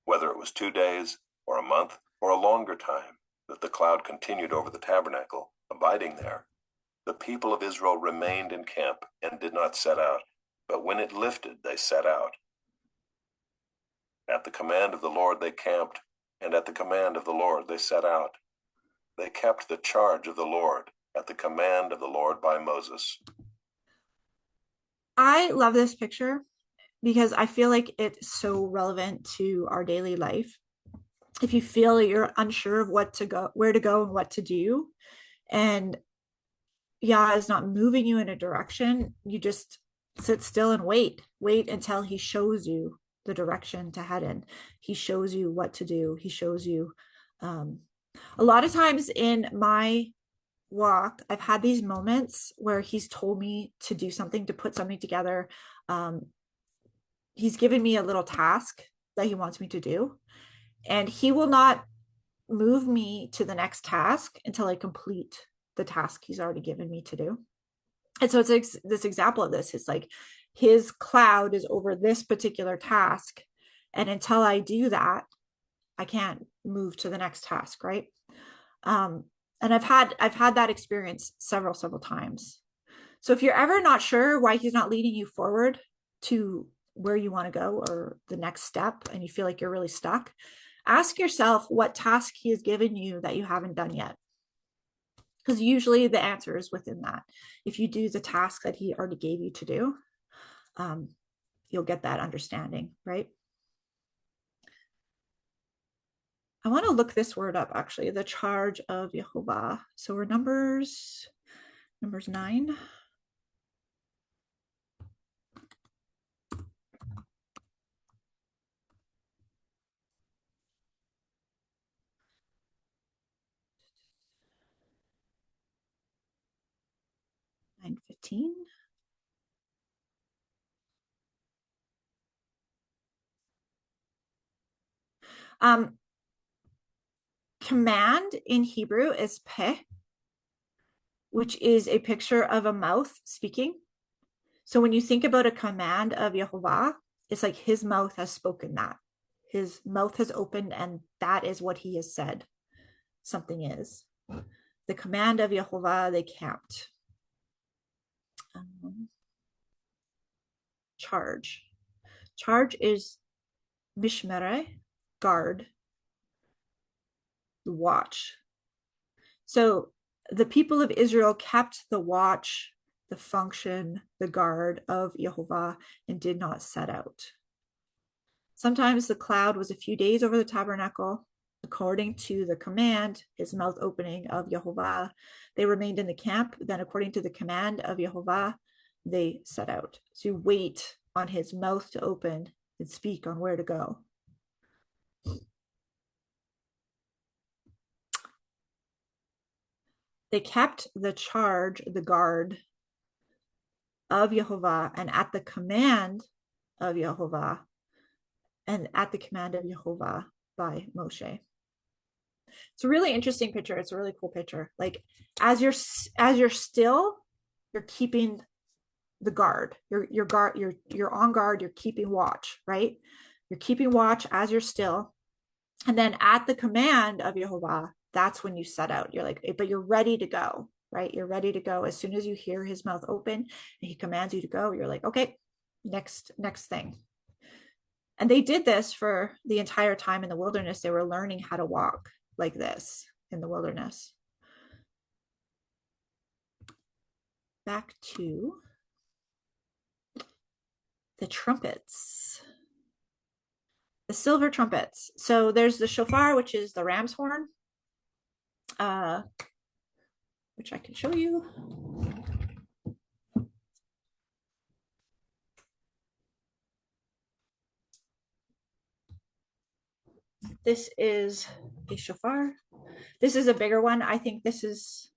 Whether it was 2 days, or a month, or a longer time, that the cloud continued over the tabernacle, abiding there, the people of Israel remained in camp and did not set out, but when it lifted, they set out. At the command of the Lord they camped, and at the command of the Lord they set out. They kept the charge of the Lord at the command of the Lord by Moses. I love this picture because I feel like it's so relevant to our daily life. If you feel you're unsure of where to go and what to do, and Yah is not moving you in a direction, you just sit still and wait until he shows you the direction to head in. He shows you what to do. He shows you a lot of times in my walk, I've had these moments where he's told me to do something, to put something together. He's given me a little task that he wants me to do, and he will not move me to the next task until I complete the task he's already given me to do. And so it's this example of this. It's like his cloud is over this particular task, and until I do that, I can't move to the next task, right? And I've had that experience several times. So if you're ever not sure why he's not leading you forward to where you want to go or the next step, and you feel like you're really stuck, ask yourself what task he has given you that you haven't done yet. Because usually the answer is within that. If you do the task that he already gave you to do, you'll get that understanding, right? I want to look this word up, actually, the charge of Yehovah. So we're Numbers 9. Nine 15. Command in Hebrew is peh, which is a picture of a mouth speaking. So when you think about a command of Yehovah, it's like his mouth has spoken that. His mouth has opened, and that is what he has said. Something is. The command of Yehovah, they camped. Charge. Charge is mishmere, guard, the watch. So the people of Israel kept the watch, the function, the guard of Yehovah, and did not set out. Sometimes the cloud was a few days over the tabernacle, according to the command, his mouth opening of Yehovah. They remained in the camp. Then, according to the command of Yehovah, they set out. So you wait on his mouth to open and speak on where to go. They kept the charge, the guard of Yehovah, and at the command of Yehovah, and at the command of Yehovah by Moshe. It's a really interesting picture. It's a really cool picture. Like as you're still, you're keeping the guard. You're on guard. You're keeping watch, right? You're keeping watch as you're still, and then at the command of Yehovah, that's when you set out. You're like, but you're ready to go, right? You're ready to go as soon as you hear his mouth open and he commands you to go. You're like, okay, next thing. And they did this for the entire time in the wilderness. They were learning how to walk like this in the wilderness. Back to the trumpets. The silver trumpets. So there's the shofar, which is the ram's horn, which I can show you. This is a shofar. This is a bigger one. I think there's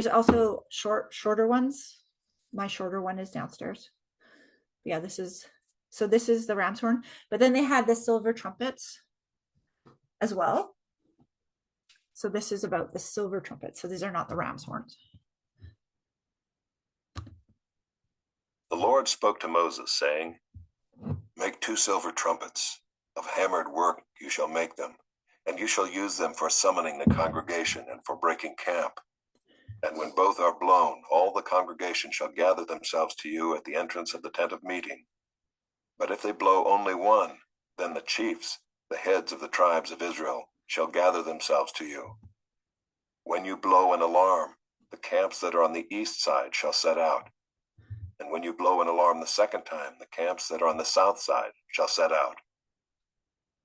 also shorter ones. My shorter one is downstairs. Yeah, this is the ram's horn. But then they had the silver trumpets as well. So this is about the silver trumpets. So these are not the ram's horns. The Lord spoke to Moses, saying, "Make 2 silver trumpets. Of hammered work you shall make them, and you shall use them for summoning the congregation and for breaking camp. And when both are blown, all the congregation shall gather themselves to you at the entrance of the tent of meeting. But if they blow only one, then the chiefs, the heads of the tribes of Israel, shall gather themselves to you. When you blow an alarm, the camps that are on the east side shall set out. And when you blow an alarm the second time, the camps that are on the south side shall set out.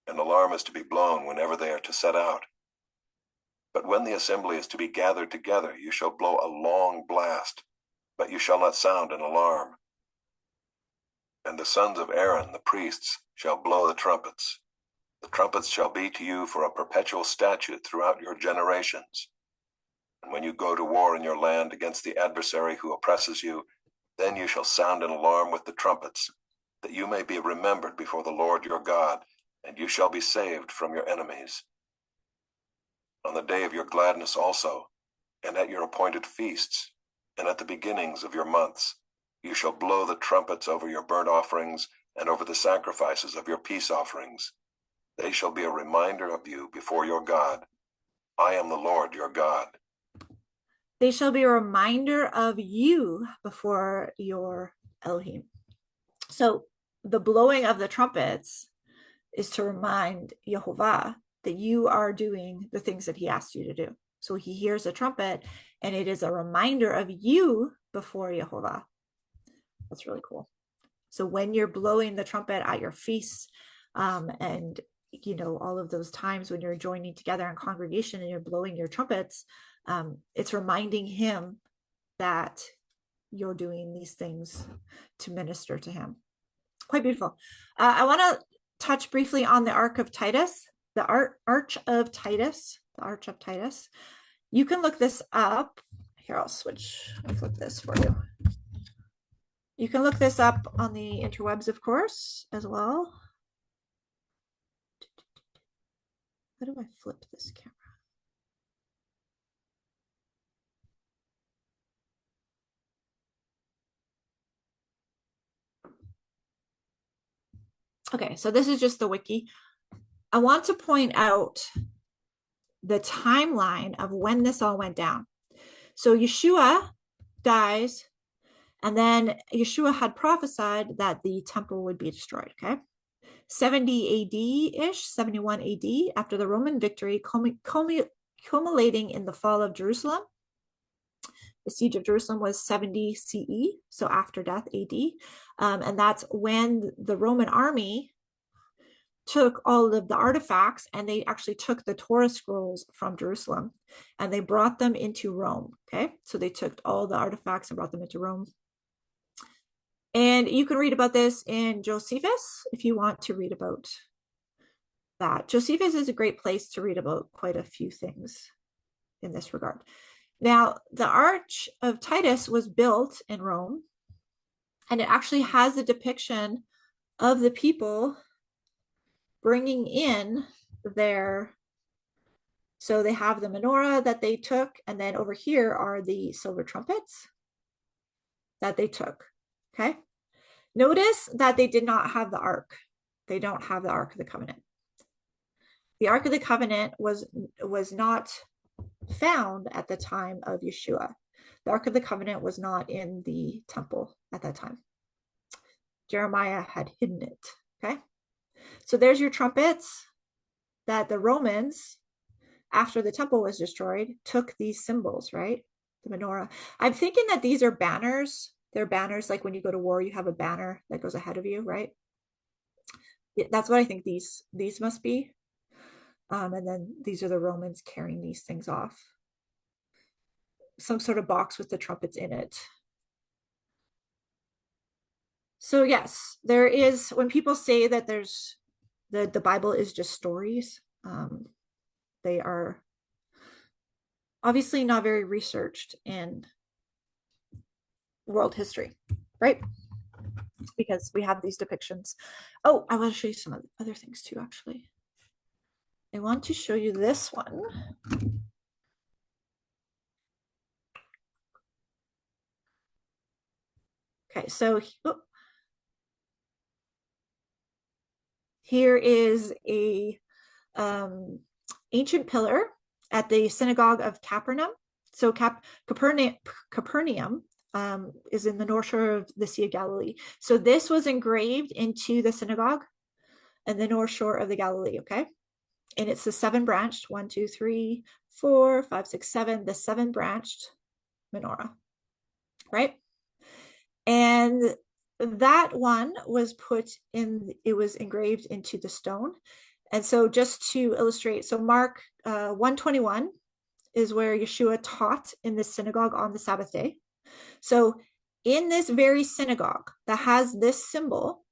An alarm is to be blown whenever they are to set out. But when the assembly is to be gathered together, you shall blow a long blast, but you shall not sound an alarm. And the sons of Aaron, the priests, shall blow the trumpets. The trumpets shall be to you for a perpetual statute throughout your generations. And when you go to war in your land against the adversary who oppresses you, then you shall sound an alarm with the trumpets, that you may be remembered before the Lord your God, and you shall be saved from your enemies. On the day of your gladness also, and at your appointed feasts, and at the beginnings of your months, you shall blow the trumpets over your burnt offerings and over the sacrifices of your peace offerings. They shall be a reminder of you before your God. I am the Lord your God. They shall be a reminder of you before your Elohim. So the blowing of the trumpets is to remind Yehovah that you are doing the things that he asked you to do. So he hears a trumpet and it is a reminder of you before Yehovah. That's really cool. So when you're blowing the trumpet at your feasts, and all of those times when you're joining together in congregation and you're blowing your trumpets, it's reminding him that you're doing these things to minister to him. Quite beautiful. I want to touch briefly on the Ark of Titus, the Arch of Titus. You can look this up. Here, I'll flip this for you. You can look this up on the interwebs, of course, as well. How do I flip this camera? Okay, so this is just the wiki. I want to point out the timeline of when this all went down. So Yeshua dies, and then Yeshua had prophesied that the temple would be destroyed, okay? 70 AD-ish, 71 AD, after the Roman victory, culminating in the fall of Jerusalem. The siege of Jerusalem was 70 CE, so after death AD. And that's when the Roman army took all of the artifacts, and they actually took the Torah scrolls from Jerusalem and they brought them into Rome. Okay, so they took all the artifacts and brought them into Rome. And you can read about this in Josephus if you want to read about that. Josephus is a great place to read about quite a few things in this regard. Now, the Arch of Titus was built in Rome, and it actually has a depiction of the people bringing in their, so they have the menorah that they took, and then over here are the silver trumpets that they took. Okay, notice that they did not have the ark. They don't have the Ark of the Covenant. The Ark of the Covenant was not found at the time of Yeshua. The Ark of the Covenant was not in the temple at that time. Jeremiah had hidden it. Okay, so there's your trumpets that the Romans, after the temple was destroyed, took these symbols, right? The menorah. I'm thinking that these are banners. They're banners, like when you go to war, you have a banner that goes ahead of you, right? Yeah, that's what I think these must be. And then these are the Romans carrying these things off. Some sort of box with the trumpets in it. So yes, there is, when people say that there's the Bible is just stories, they are obviously not very researched in world history, right? Because we have these depictions. Oh, I want to show you some other things too, actually. I want to show you this one. Okay, so here is a ancient pillar at the synagogue of Capernaum. So Capernaum is in the north shore of the Sea of Galilee. So this was engraved into the synagogue and the north shore of the Galilee, okay? And it's the seven branched, 1, 2, 3, 4, 5, 6, 7, the seven branched menorah, right? And that one was put in, it was engraved into the stone. And so just to illustrate, so Mark 1:21 is where Yeshua taught in the synagogue on the Sabbath day. So in this very synagogue that has this symbol,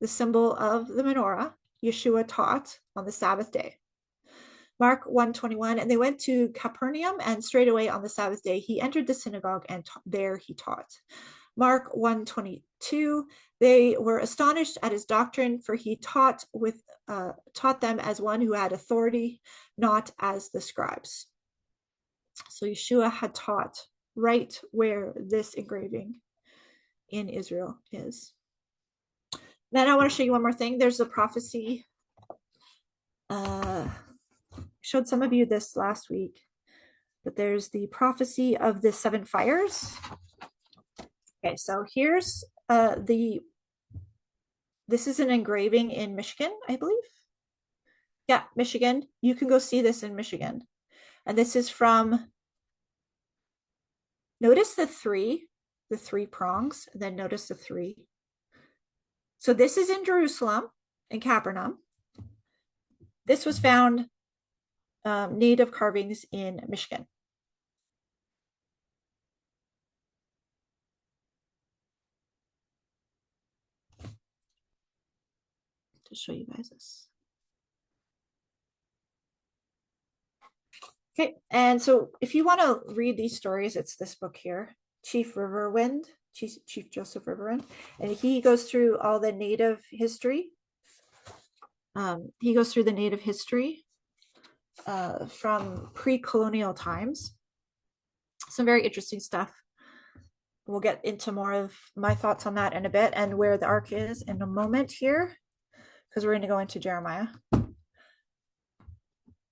the symbol of the menorah, Yeshua taught on the Sabbath day. Mark 1:21, and they went to Capernaum, and straightway on the Sabbath day he entered the synagogue, and there he taught. Mark 1:22, they were astonished at his doctrine, for he taught them as one who had authority, not as the scribes. So Yeshua had taught right where this engraving in Israel is. Then I want to show you one more thing. There's a prophecy. Showed some of you this last week, but there's the prophecy of the seven fires. Okay, so here's this is an engraving in Michigan, I believe. Yeah, Michigan. You can go see this in Michigan. And this is from, notice the three prongs, and then notice the three. So this is in Jerusalem, in Capernaum. This was found native carvings in Michigan. To show you guys this. Okay, and so if you want to read these stories, it's this book here, Chief Joseph Riverwind, and he goes through all the native history. He goes through the native history from pre-colonial times. Some very interesting stuff. We'll get into more of my thoughts on that in a bit, and where the ark is in a moment here, because we're going to go into Jeremiah.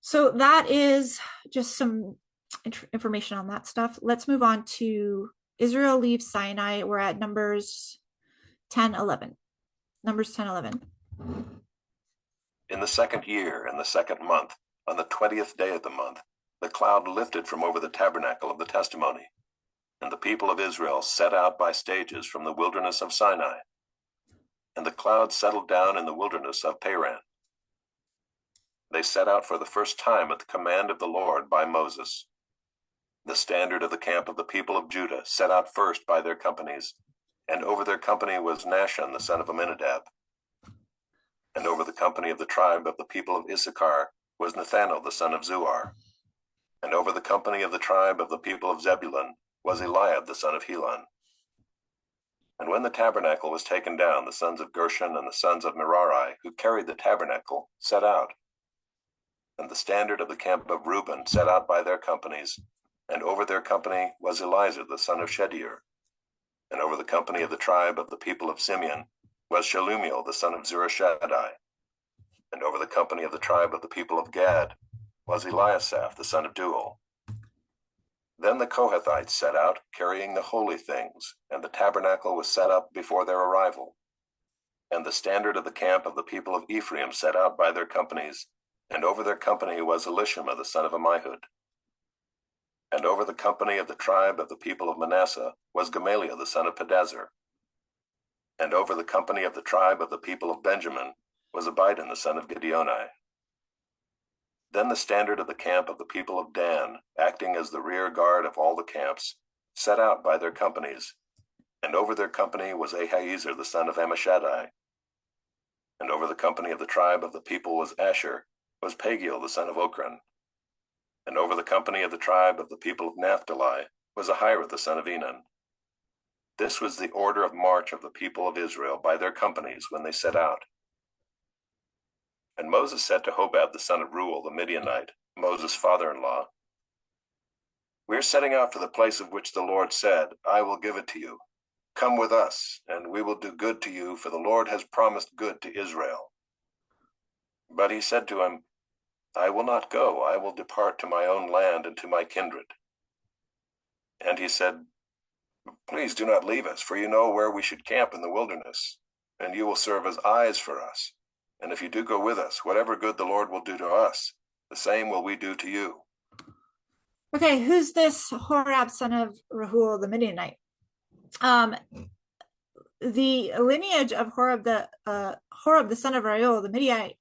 So that is just some information on that stuff. Let's move on to Israel leaves Sinai. We're at Numbers 10:11. Numbers 10:11. In the 2nd year, in the 2nd month, on the 20th day of the month, the cloud lifted from over the tabernacle of the testimony, and the people of Israel set out by stages from the wilderness of Sinai. And the cloud settled down in the wilderness of Paran. They set out for the first time at the command of the Lord by Moses. The standard of the camp of the people of Judah set out first by their companies, and over their company was Nahshon the son of Amminadab. And over the company of the tribe of the people of Issachar was Nathanael the son of Zuar. And over the company of the tribe of the people of Zebulun was Eliab the son of Helon. And when the tabernacle was taken down, the sons of Gershon and the sons of Merari, who carried the tabernacle, set out. And the standard of the camp of Reuben set out by their companies, and over their company was Eliezer the son of Shedeur. And over the company of the tribe of the people of Simeon was Shelumiel the son of Zurishaddai. And over the company of the tribe of the people of Gad was Eliasaph the son of Deuel. Then the Kohathites set out, carrying the holy things, and the tabernacle was set up before their arrival. And the standard of the camp of the people of Ephraim set out by their companies, and over their company was Elishama the son of Ammihud. And over the company of the tribe of the people of Manasseh was Gamaliel the son of Pedazur. And over the company of the tribe of the people of Benjamin was Abidan the son of Gideoni. Then the standard of the camp of the people of Dan, acting as the rear guard of all the camps, set out by their companies, and over their company was Ahiezer the son of Ammishaddai. And over the company of the tribe of the people was Asher, was Pagiel the son of Okran. And over the company of the tribe of the people of Naphtali was Ahira the son of Enan. This was the order of march of the people of Israel by their companies when they set out. And Moses said to Hobab the son of Reuel the Midianite, Moses' father-in-law, "We are setting out for the place of which the Lord said, 'I will give it to you.' Come with us, and we will do good to you, for the Lord has promised good to Israel." But he said to him, "I will not go. I will depart to my own land and to my kindred." And he said, "Please do not leave us, for you know where we should camp in the wilderness, and you will serve as eyes for us. And if you do go with us, whatever good the Lord will do to us, the same will we do to you." Okay, who's this Horab son of Reuel the Midianite? The lineage of Horab the son of Reuel the Midianite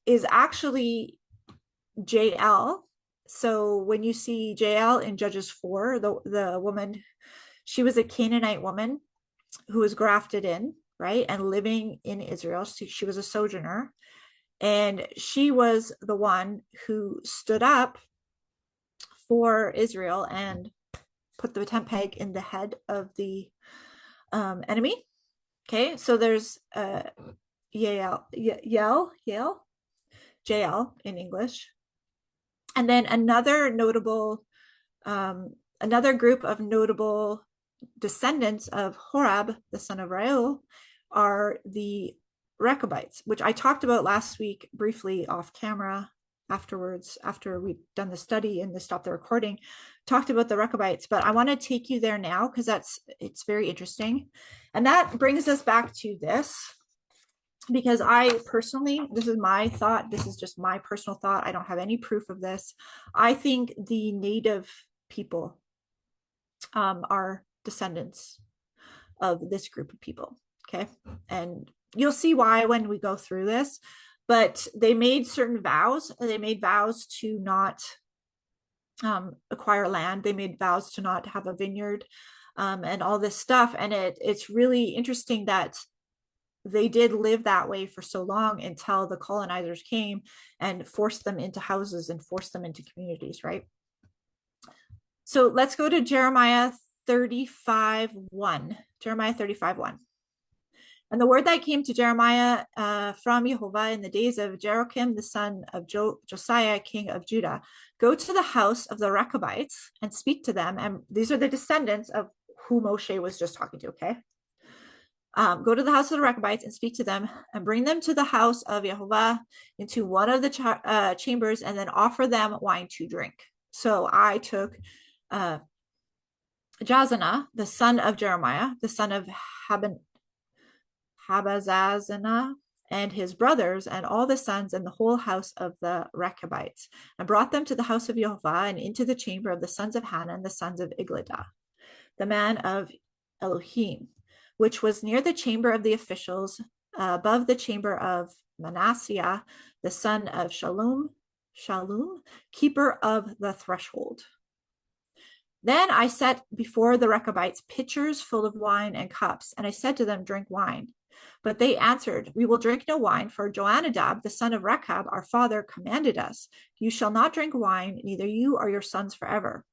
is actually Jael. So when you see Jael in Judges 4, the woman, she was a Canaanite woman who was grafted in, right, and living in Israel. She was a sojourner, and she was the one who stood up for Israel and put the tent peg in the head of the enemy. Okay, so there's Jael in English, and then another group of notable descendants of Horab, the son of Reuel, are the Rechabites, which I talked about last week briefly off camera afterwards, after we'd done the study and stopped the recording, talked about the Rechabites, but I want to take you there now because it's very interesting. And that brings us back to this, because I personally, this is my thought, this is just my personal thought, I don't have any proof of this. I think the native people are descendants of this group of people. Okay, and you'll see why when we go through this, but they made certain vows. They made vows to not acquire land. They made vows to not have a vineyard, and all this stuff. And it's really interesting that they did live that way for so long until the colonizers came and forced them into houses and forced them into communities, right? So let's go to Jeremiah 35:1. Jeremiah 35:1. And the word that came to Jeremiah from Jehovah in the days of Jeroboam, the son of Josiah, king of Judah: go to the house of the Rechabites and speak to them. And these are the descendants of who Moshe was just talking to, okay? Go to the house of the Rechabites and speak to them, and bring them to the house of Jehovah into one of the chambers, and then offer them wine to drink. So I took Jazanah, the son of Jeremiah, the son of Habazazana and his brothers and all the sons and the whole house of the Rechabites, and brought them to the house of Jehovah and into the chamber of the sons of Hanan, the sons of Igladah, the man of Elohim, which was near the chamber of the officials, above the chamber of Manasseh, the son of Shallum, keeper of the threshold. Then I set before the Rechabites pitchers full of wine and cups, and I said to them, drink wine. But they answered, we will drink no wine, for Jonadab, the son of Rechab, our father, commanded us, you shall not drink wine, neither you or your sons forever.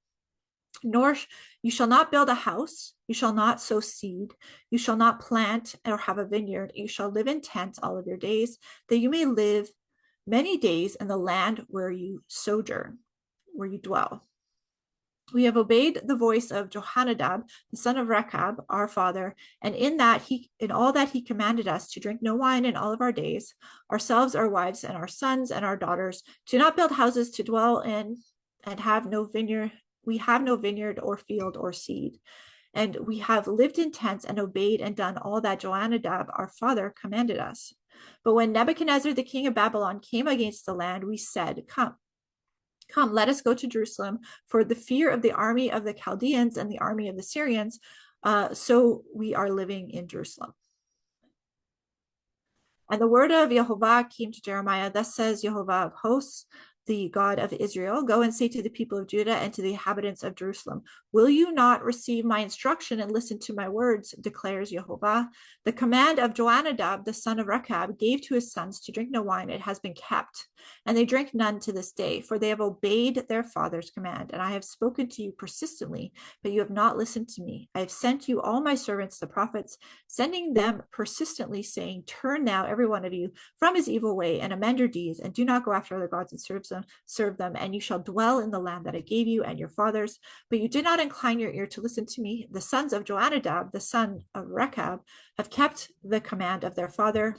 Nor you shall not build a house, you shall not sow seed, you shall not plant or have a vineyard, you shall live in tents all of your days, that you may live many days in the land where you sojourn, where you dwell. We have obeyed the voice of Jonadab, the son of Rechab, our father, and in all that he commanded us, to drink no wine in all of our days, ourselves, our wives, and our sons and our daughters, to not build houses to dwell in, and have no vineyard. We have no vineyard or field or seed. And we have lived in tents and obeyed and done all that Jonadab, our father, commanded us. But when Nebuchadnezzar, the king of Babylon, came against the land, we said, Come, let us go to Jerusalem, for the fear of the army of the Chaldeans and the army of the Syrians, so we are living in Jerusalem. And the word of Jehovah came to Jeremiah, thus says Jehovah of hosts, the God of Israel, go and say to the people of Judah and to the inhabitants of Jerusalem, will you not receive my instruction and listen to my words, declares Jehovah? The command of Jonadab, the son of Rechab, gave to his sons to drink no wine, it has been kept, and they drink none to this day, for they have obeyed their father's command. And I have spoken to you persistently, but you have not listened to me. I have sent you all my servants, the prophets, sending them persistently, saying, turn now, every one of you, from his evil way, and amend your deeds, and do not go after other gods and serve them, and you shall dwell in the land that I gave you and your fathers. But you did not incline your ear to listen to me. The sons of Jonadab, the son of Rechab, have kept the command of their father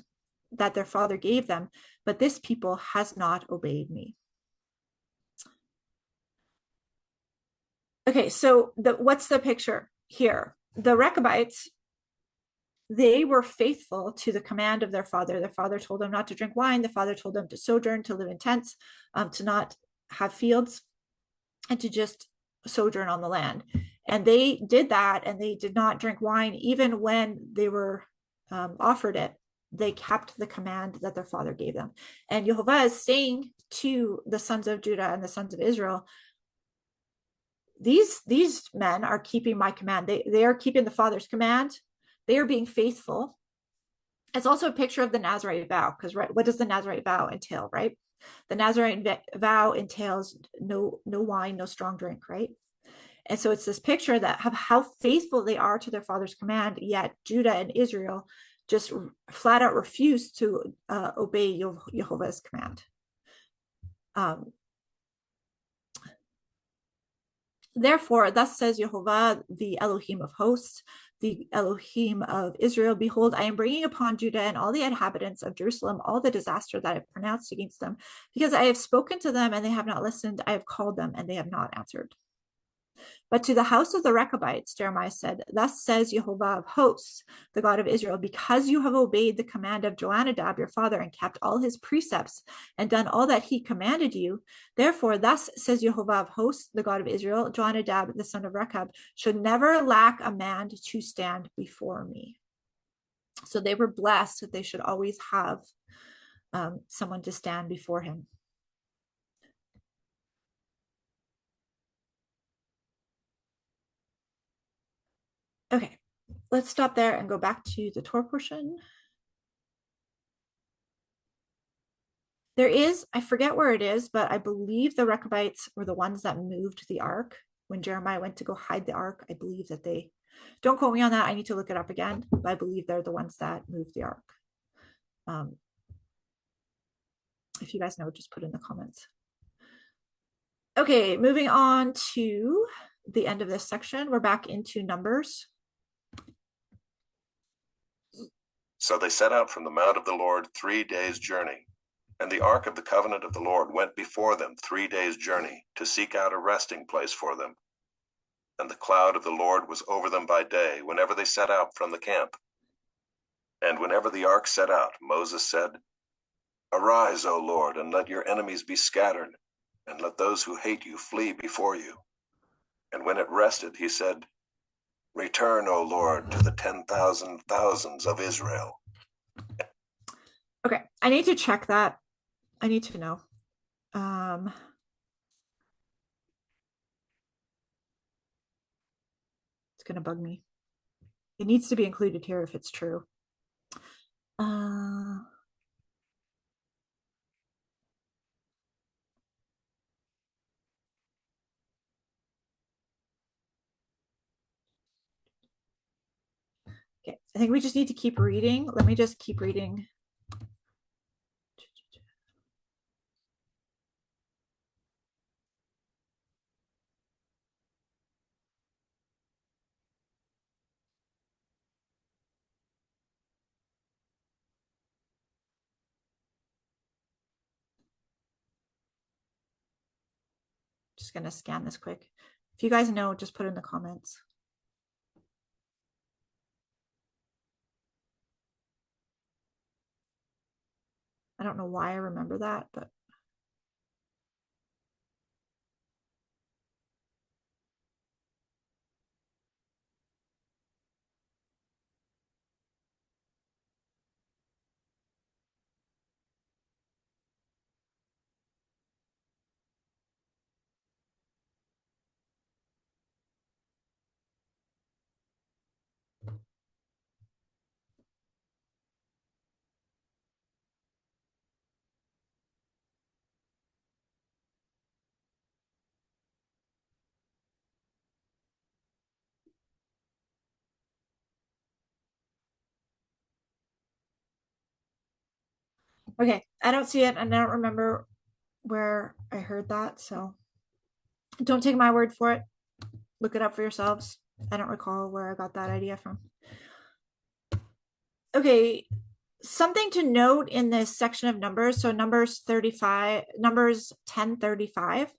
that their father gave them, but this people has not obeyed me. Okay, so what's the picture here? The Rechabites, they were faithful to the command of their father. Their father told them not to drink wine. The father told them to sojourn, to live in tents, to not have fields, and to just sojourn on the land. And they did that, and they did not drink wine even when they were offered it. They kept the command that their father gave them. And Jehovah is saying to the sons of Judah and the sons of Israel, these men are keeping my command. They are keeping the father's command. They are being faithful. It's also a picture of the Nazarite vow, because right, what does the Nazarite vow entail, right? The Nazarite vow entails no wine, no strong drink, right? And so it's this picture that of how faithful they are to their father's command, yet Judah and Israel just flat out refuse to obey Jehovah's command. Therefore, thus says Jehovah, the Elohim of hosts, the Elohim of Israel, behold, I am bringing upon Judah and all the inhabitants of Jerusalem all the disaster that I have pronounced against them, because I have spoken to them and they have not listened. I have called them and they have not answered. But to the house of the Rechabites, Jeremiah said, thus says Jehovah of hosts, the God of Israel, because you have obeyed the command of Jonadab, your father, and kept all his precepts and done all that he commanded you. Therefore, thus says Jehovah of hosts, the God of Israel, Jonadab, the son of Rechab, should never lack a man to stand before me. So they were blessed that they should always have someone to stand before him. Okay, let's stop there and go back to the Torah portion. There is, I forget where it is, but I believe the Rechabites were the ones that moved the ark. When Jeremiah went to go hide the ark, I believe that they, don't quote me on that, I need to look it up again, but I believe they're the ones that moved the ark. If you guys know, just put in the comments. Okay, moving on to the end of this section. We're back into Numbers. So they set out from the mount of the Lord 3 days' journey. And the ark of the covenant of the Lord went before them 3 days' journey to seek out a resting place for them. And the cloud of the Lord was over them by day whenever they set out from the camp. And whenever the ark set out, Moses said, Arise, O Lord, and let your enemies be scattered, and let those who hate you flee before you. And when it rested, he said, Return, O Lord, to the 10,000 thousands of Israel. Okay, I need to check that. I need to know. It's going to bug me. It needs to be included here if it's true. Okay, I think we just need to keep reading. Let me just keep reading. Just going to scan this quick. If you guys know, just put it in the comments. I don't know why I remember that, but okay, I don't see it and I don't remember where I heard that, so don't take my word for it. Look it up for yourselves. I don't recall where I got that idea from. Okay, something to note in this section of Numbers, so Numbers 10:35,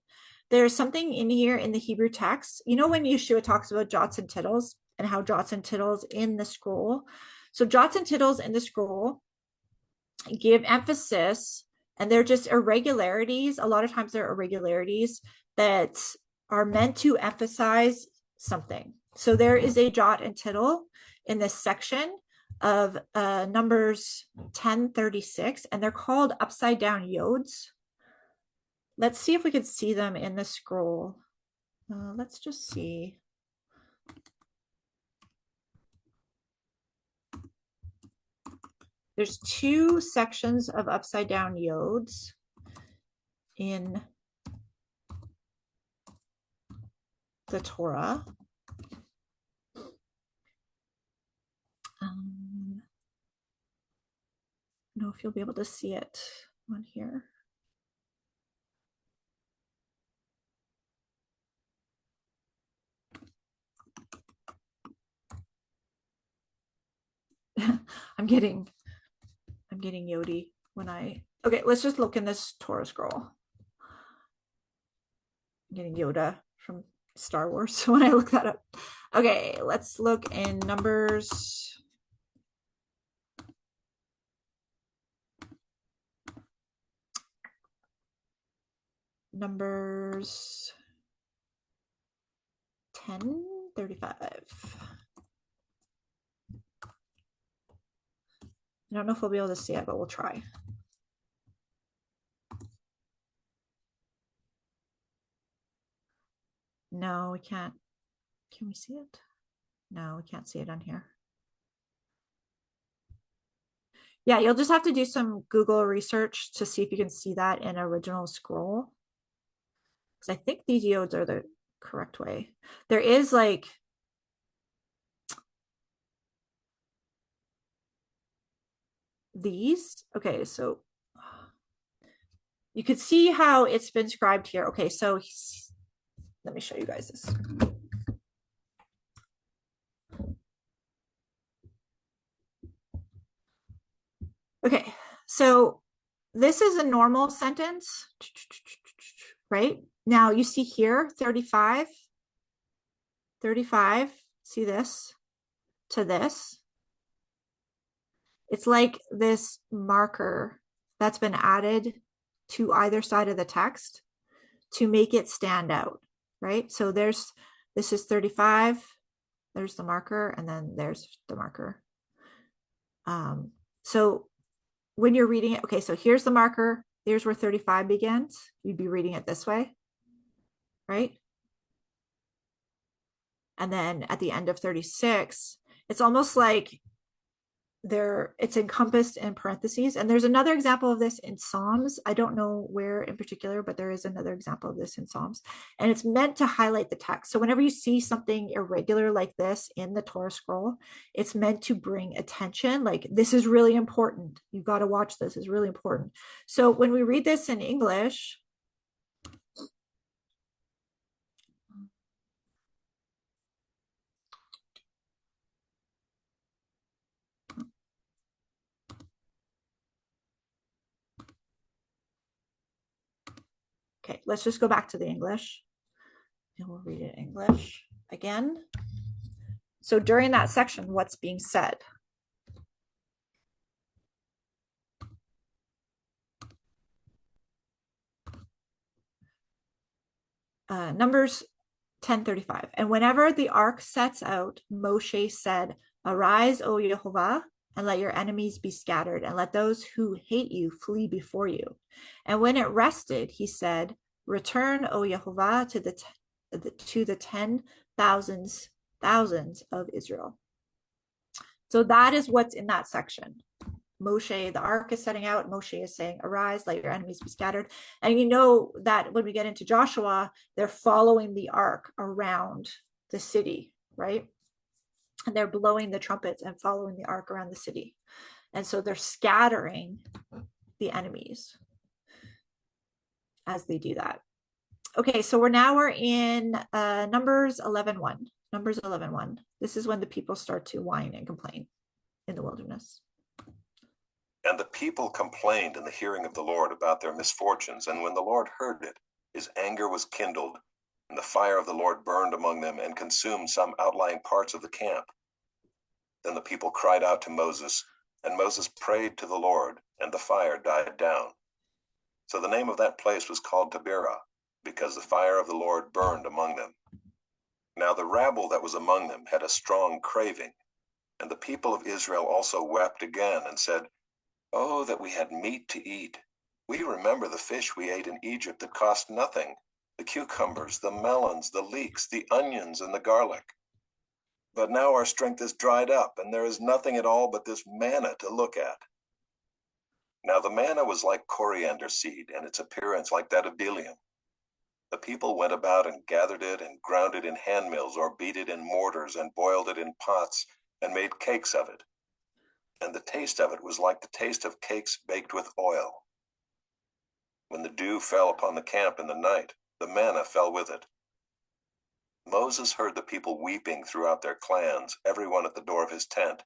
there's something in here in the Hebrew text. You know when Yeshua talks about jots and tittles and how jots and tittles in the scroll? So jots and tittles in the scroll give emphasis, and they're just irregularities. A lot of times they're irregularities that are meant to emphasize something. So there is a jot and tittle in this section of Numbers 10:36, and they're called upside down yods. Let's see if we could see them in the scroll. Let's just see. There's two sections of upside down yods in the Torah. I don't know if you'll be able to see it on here. I'm getting Yodi when okay, let's just look in this Torah scroll. I'm getting Yoda from Star Wars when I look that up. Okay, let's look in Numbers. Numbers 10:35. I don't know if we'll be able to see it, but we'll try. No, we can't. Can we see it? No, we can't see it on here. Yeah, you'll just have to do some Google research to see if you can see that in original scroll. Because I think these yods are the correct way. There is like these. Okay, so you could see how it's been scribed here. Okay, so let me show you guys this. Okay, so this is a normal sentence, right? Now you see here 35, see this to this. It's like this marker that's been added to either side of the text to make it stand out, right? So this is 35, there's the marker, and then there's the marker. So when you're reading it, okay, so here's the marker, here's where 35 begins. You'd be reading it this way, right? And then at the end of 36, it's almost like it's encompassed in parentheses. And there's another example of this in Psalms. I don't know where in particular, but there is another example of this in Psalms. And it's meant to highlight the text. So whenever you see something irregular like this in the Torah scroll, it's meant to bring attention. Like, this is really important. You've got to watch this. It's really important. So when we read this in English, okay, let's just go back to the English and we'll read it in English again. So during that section, what's being said? Numbers 10:35. And whenever the ark sets out, Moshe said, "Arise, O Yehovah, and let your enemies be scattered, and let those who hate you flee before you." And when it rested, he said, "Return, O Yehovah, to the 10,000s of Israel." So that is what's in that section. Moshe, the ark is setting out. Moshe is saying, "Arise, let your enemies be scattered." And you know that when we get into Joshua, they're following the ark around the city, right? And they're blowing the trumpets and following the ark around the city. And so they're scattering the enemies as they do that. Okay, so we're in Numbers 11:1. Numbers 11:1. This is when the people start to whine and complain in the wilderness. And the people complained in the hearing of the Lord about their misfortunes. And when the Lord heard it, his anger was kindled, and the fire of the Lord burned among them and consumed some outlying parts of the camp. Then the people cried out to Moses, and Moses prayed to the Lord, and the fire died down. So the name of that place was called Taberah, because the fire of the Lord burned among them. Now the rabble that was among them had a strong craving, and the people of Israel also wept again and said, "Oh, that we had meat to eat. We remember the fish we ate in Egypt that cost nothing, the cucumbers, the melons, the leeks, the onions, and the garlic. But now our strength is dried up, and there is nothing at all but this manna to look at." Now the manna was like coriander seed, and its appearance like that of bdellium. The people went about and gathered it and ground it in hand mills, or beat it in mortars and boiled it in pots and made cakes of it. And the taste of it was like the taste of cakes baked with oil. When the dew fell upon the camp in the night, the manna fell with it. Moses heard the people weeping throughout their clans, everyone at the door of his tent.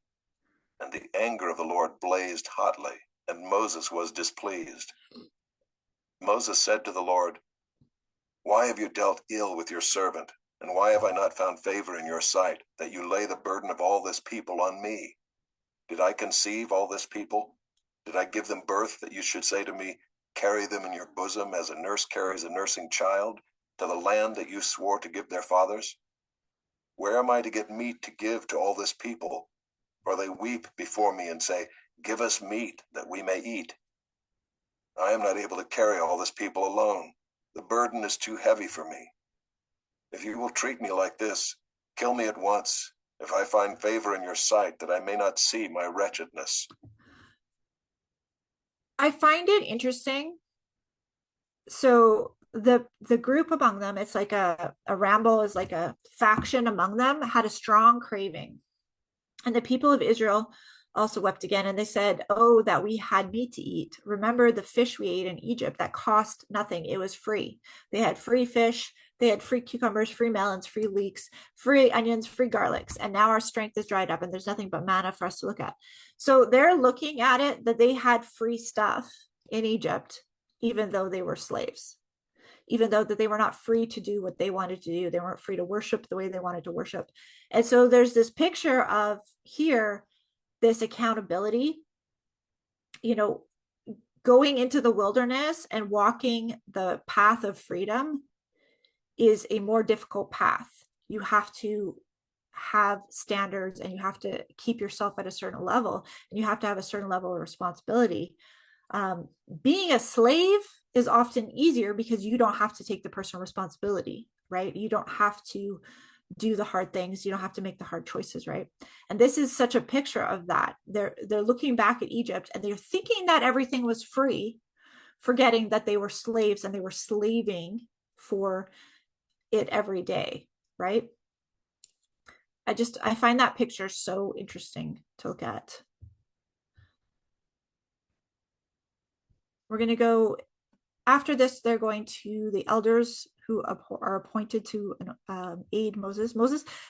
And the anger of the Lord blazed hotly, and Moses was displeased. Moses said to the Lord, "Why have you dealt ill with your servant? And why have I not found favor in your sight, that you lay the burden of all this people on me? Did I conceive all this people? Did I give them birth, that you should say to me, 'Carry them in your bosom as a nurse carries a nursing child, to the land that you swore to give their fathers?' Where am I to get meat to give to all this people? For they weep before me and say, 'Give us meat, that we may eat.' I am not able to carry all this people alone. The burden is too heavy for me. If you will treat me like this, kill me at once, if I find favor in your sight, that I may not see my wretchedness." I find it interesting. So the group among them, it's like a ramble, is like a faction among them, had a strong craving. And the people of Israel also wept again, and they said, "Oh, that we had meat to eat. Remember the fish we ate in Egypt that cost nothing. It was free. They had free fish, they had free cucumbers, free melons, free leeks, free onions, free garlics. And now our strength is dried up, and there's nothing but manna for us to look at." So they're looking at it that they had free stuff in Egypt, even though they were slaves, even though that they were not free to do what they wanted to do. They weren't free to worship the way they wanted to worship. And so there's this picture of here, this accountability you know, going into the wilderness and walking the path of freedom is a more difficult path. You have to have standards, and you have to keep yourself at a certain level, and you have to have a certain level of responsibility. Being a slave is often easier because you don't have to take the personal responsibility, right? You don't have to do the hard things. You don't have to make the hard choices, right? And this is such a picture of that. They're looking back at Egypt and they're thinking that everything was free, forgetting that they were slaves and they were slaving for it every day, right? I find that picture so interesting to look at. We're going to go after this. They're going to the elders who are appointed to aid Moses.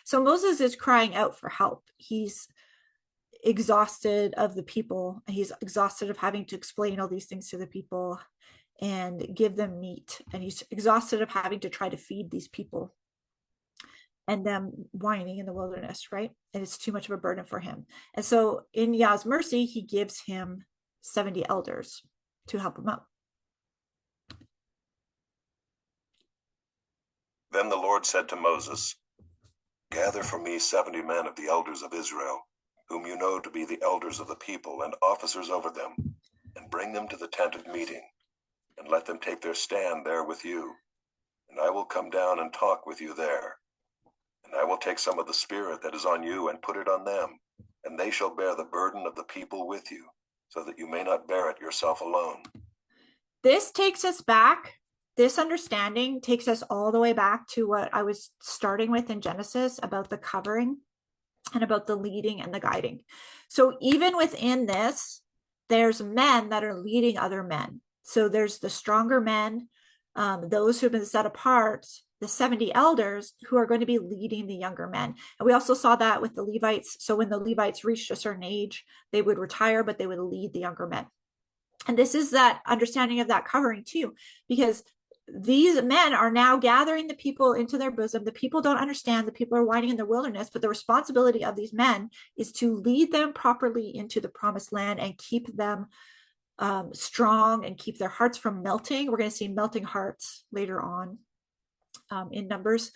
So Moses is crying out for help. He's exhausted of the people. He's exhausted of having to explain all these things to the people and give them meat. And he's exhausted of having to try to feed these people and them whining in the wilderness, right? And it's too much of a burden for him. And so in Yah's mercy, he gives him 70 elders to help him out. Then the Lord said to Moses, "Gather for me 70 men of the elders of Israel, whom you know to be the elders of the people and officers over them, and bring them to the tent of meeting, and let them take their stand there with you. And I will come down and talk with you there. And I will take some of the spirit that is on you and put it on them, and they shall bear the burden of the people with you, so that you may not bear it yourself alone." This takes us back. This understanding takes us all the way back to what I was starting with in Genesis about the covering and about the leading and the guiding. So even within this, there's men that are leading other men. So there's the stronger men, those who have been set apart, the 70 elders who are going to be leading the younger men. And we also saw that with the Levites. So when the Levites reached a certain age, they would retire, but they would lead the younger men. And this is that understanding of that covering too, because these men are now gathering the people into their bosom. The people don't understand. The people are whining in the wilderness, but the responsibility of these men is to lead them properly into the promised land and keep them strong and keep their hearts from melting. We're going to see melting hearts later on in Numbers.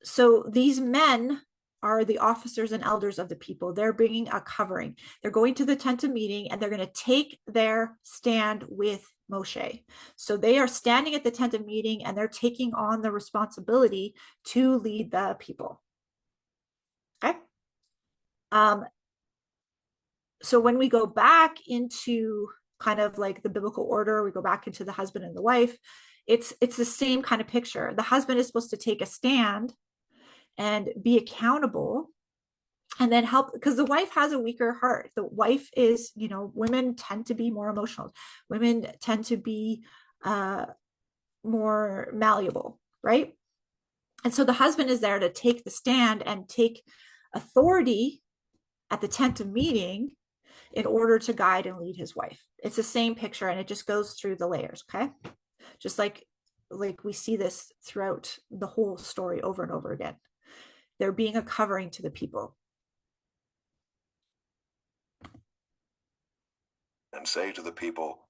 So these men are the officers and elders of the people. They're bringing a covering. They're going to the tent of meeting and they're going to take their stand with Moshe. So they are standing at the tent of meeting and they're taking on the responsibility to lead the people. Okay. So when we go back into kind of like the biblical order, we go back into the husband and the wife, it's the same kind of picture. The husband is supposed to take a stand and be accountable and then help, because the wife has a weaker heart. The wife is, women tend to be more emotional. Women tend to be more malleable, right? And so the husband is there to take the stand and take authority at the tent of meeting in order to guide and lead his wife. It's the same picture and it just goes through the layers, okay? Just like we see this throughout the whole story over and over again. They're being a covering to the people. And say to the people,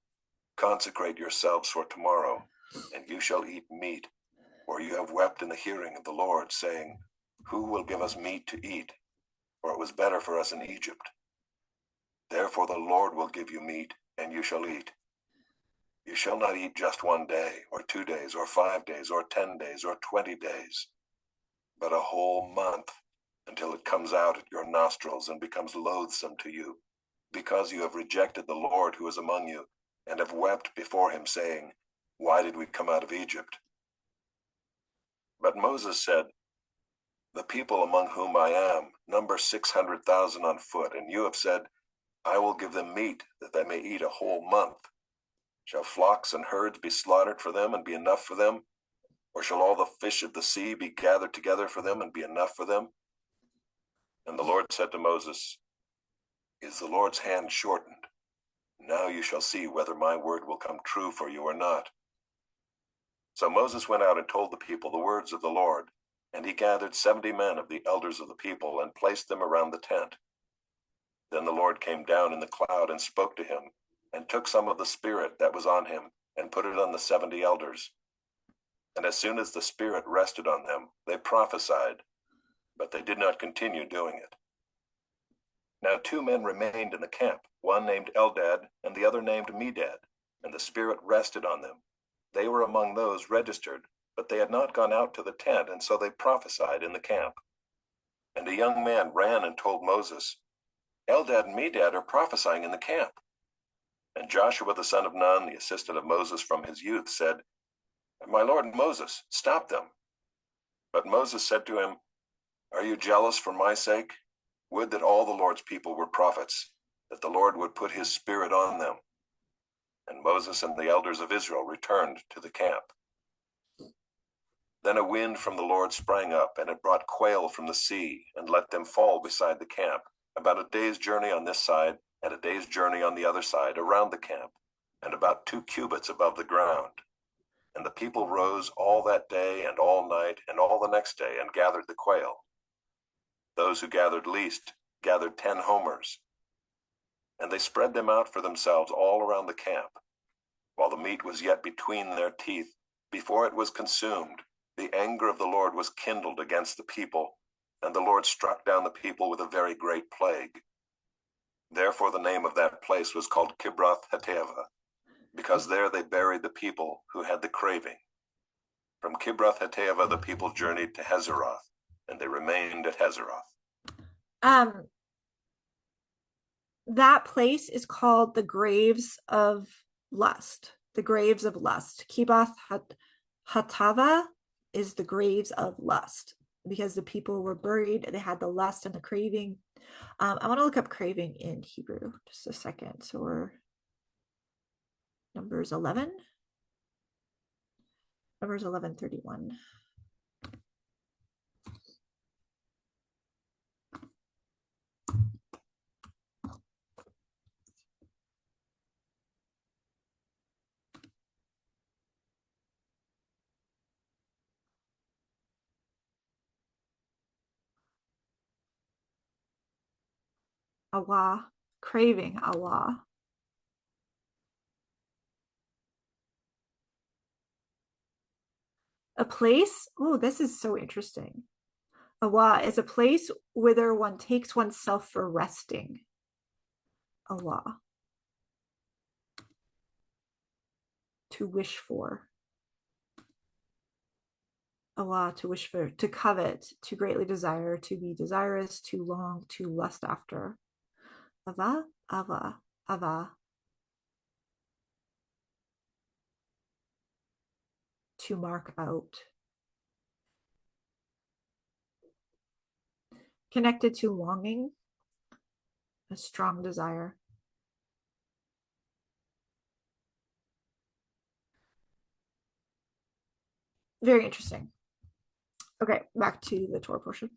"Consecrate yourselves for tomorrow, and you shall eat meat, for you have wept in the hearing of the Lord, saying, Who will give us meat to eat? For it was better for us in Egypt. Therefore the Lord will give you meat, and you shall eat. You shall not eat just 1 day, or 2 days, or 5 days, or 10 days, or 20 days, but a whole month, until it comes out at your nostrils and becomes loathsome to you, because you have rejected the Lord who is among you, and have wept before him, saying, Why did we come out of Egypt?" But Moses said, "The people among whom I am number 600,000 on foot, and you have said, I will give them meat, that they may eat a whole month. Shall flocks and herds be slaughtered for them and be enough for them? Or shall all the fish of the sea be gathered together for them and be enough for them?" And the Lord said to Moses, "Is the Lord's hand shortened? Now you shall see whether my word will come true for you or not." So Moses went out and told the people the words of the Lord, and he gathered 70 men of the elders of the people and placed them around the tent. Then the Lord came down in the cloud and spoke to him, and took some of the Spirit that was on him, and put it on the 70 elders. And as soon as the Spirit rested on them, they prophesied, but they did not continue doing it. Now 2 men remained in the camp, one named Eldad and the other named Medad, and the Spirit rested on them. They were among those registered, but they had not gone out to the tent, and so they prophesied in the camp. And a young man ran and told Moses, Eldad and Medad are prophesying in the camp. And Joshua the son of Nun, the assistant of Moses from his youth, said, My lord Moses, stop them. But Moses said to him, Are you jealous for my sake? Would that all the Lord's people were prophets, that the Lord would put his Spirit on them. And Moses and the elders of Israel returned to the camp. Then a wind from the Lord sprang up, and it brought quail from the sea, and let them fall beside the camp, about a day's journey on this side, and a day's journey on the other side, around the camp, and about 2 cubits above the ground. And the people rose all that day and all night and all the next day, and gathered the quail. Those who gathered least gathered 10 homers. And they spread them out for themselves all around the camp. While the meat was yet between their teeth, before it was consumed, the anger of the Lord was kindled against the people, and the Lord struck down the people with a very great plague. Therefore the name of that place was called Kibroth-Hattaavah, because there they buried the people who had the craving. From Kibroth-Hattaavah the people journeyed to Hazeroth, and they remained at Hazeroth. That place is called the graves of lust. The graves of lust. Kibroth-Hattaavah is the graves of lust, because the people were buried, they had the lust and the craving. I want to look up craving in Hebrew, just a second. So we're Numbers 11. Numbers 11:31. Allah, craving Allah. A place, oh, this is so interesting. Allah is a place whither one takes oneself for resting. Allah. To wish for. Allah, to wish for, to covet, to greatly desire, to be desirous, to long, to lust after. Ava, Ava, Ava. To mark out. Connected to longing, a strong desire. Very interesting. Okay, back to the Torah portion.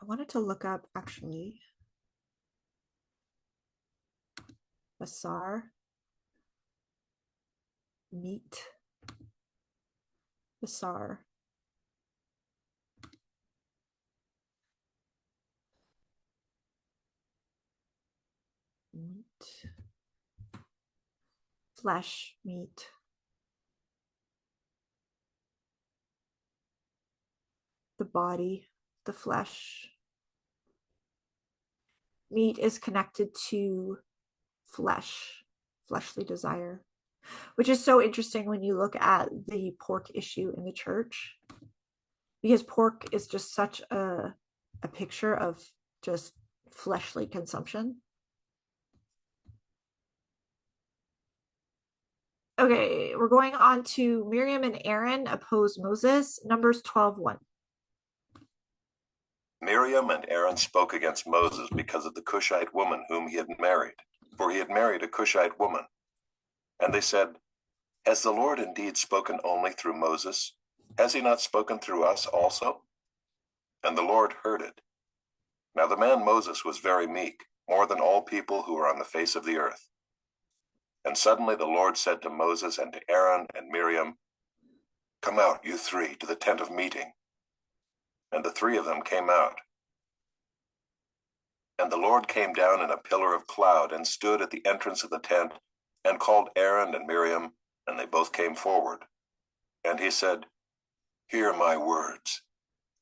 I wanted to look up actually basar, meat, basar. Meat, flesh, meat. The body, the flesh. Meat is connected to flesh, fleshly desire, which is so interesting when you look at the pork issue in the church, because pork is just such a picture of just fleshly consumption. Okay, we're going on to Miriam and Aaron oppose Moses, Numbers 12:1. Miriam and Aaron spoke against Moses because of the Cushite woman whom he had married, for he had married a Cushite woman. And they said, Has the Lord indeed spoken only through Moses? Has he not spoken through us also? And the Lord heard it. Now the man Moses was very meek, more than all people who were on the face of the earth. And suddenly the Lord said to Moses and to Aaron and Miriam, Come out, you 3, to the tent of meeting. and the three of them came out. And the Lord came down in a pillar of cloud and stood at the entrance of the tent and called Aaron and Miriam, and they both came forward. And he said, "Hear my words.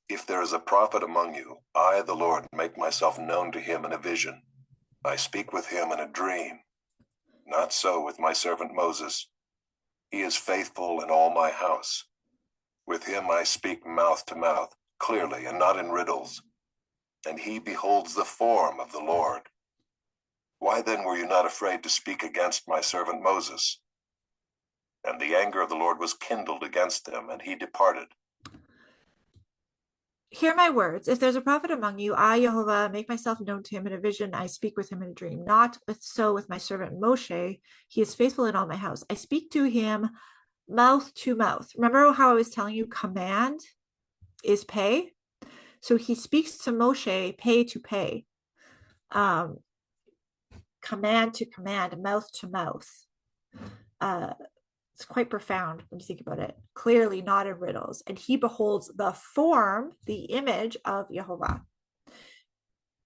If there is a prophet among you, I, the Lord, make myself known to him in a vision. I speak with him in a dream. Not so with my servant Moses. He is faithful in all my house. With him I speak mouth to mouth, clearly and not in riddles. And he beholds the form of the Lord. Why then were you not afraid to speak against my servant Moses?" And the anger of the Lord was kindled against them, and he departed. Hear my words. If there's a prophet among you, I, Jehovah, make myself known to him in a vision. I speak with him in a dream. Not so with my servant Moshe. He is faithful in all my house. I speak to him mouth to mouth. Remember how I was telling you command is pay? So he speaks to Moshe, pay to pay. Command to command, mouth to mouth. It's quite profound when you think about it. Clearly not in riddles. And he beholds the form, the image of Jehovah.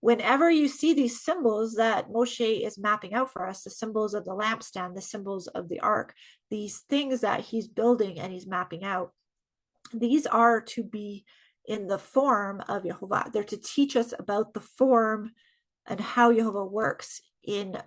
Whenever you see these symbols that Moshe is mapping out for us, the symbols of the lampstand, the symbols of the ark, these things that he's building and he's mapping out, these are to be in the form of Jehovah. They're to teach us about the form and how Jehovah works in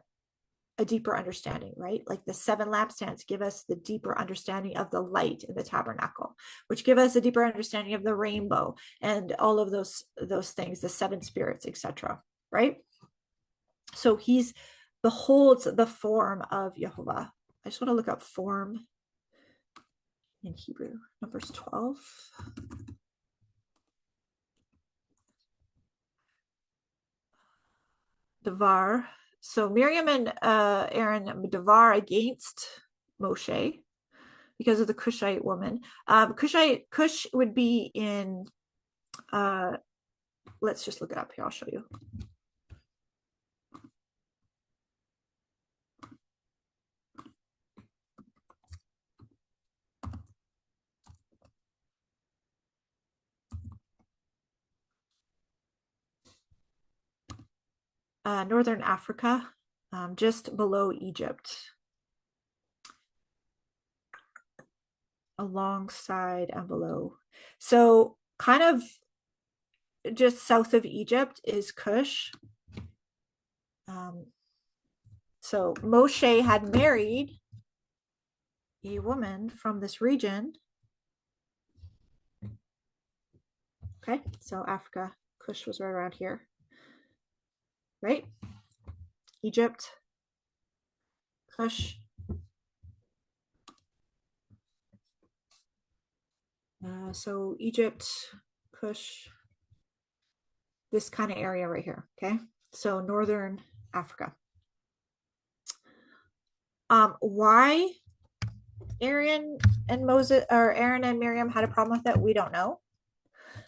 a deeper understanding, right? Like the 7 lampstands give us the deeper understanding of the light in the tabernacle, which give us a deeper understanding of the rainbow and all of those things, the 7 spirits, etc. Right? So he's beholds the form of Jehovah. I just want to look up form in Hebrew, Numbers 12. Devar. So Miriam and Aaron Devar against Moshe because of the Cushite woman. Cush would be in, let's just look it up here. I'll show you. Northern Africa, just below Egypt, alongside and below. So kind of just south of Egypt is Cush. So Moshe had married a woman from this region. Okay, so Africa, Cush was right around here. Right? Egypt, Cush. So Egypt, Cush, this kind of area right here. Okay, so northern Africa. Why Aaron and Miriam had a problem with it, we don't know.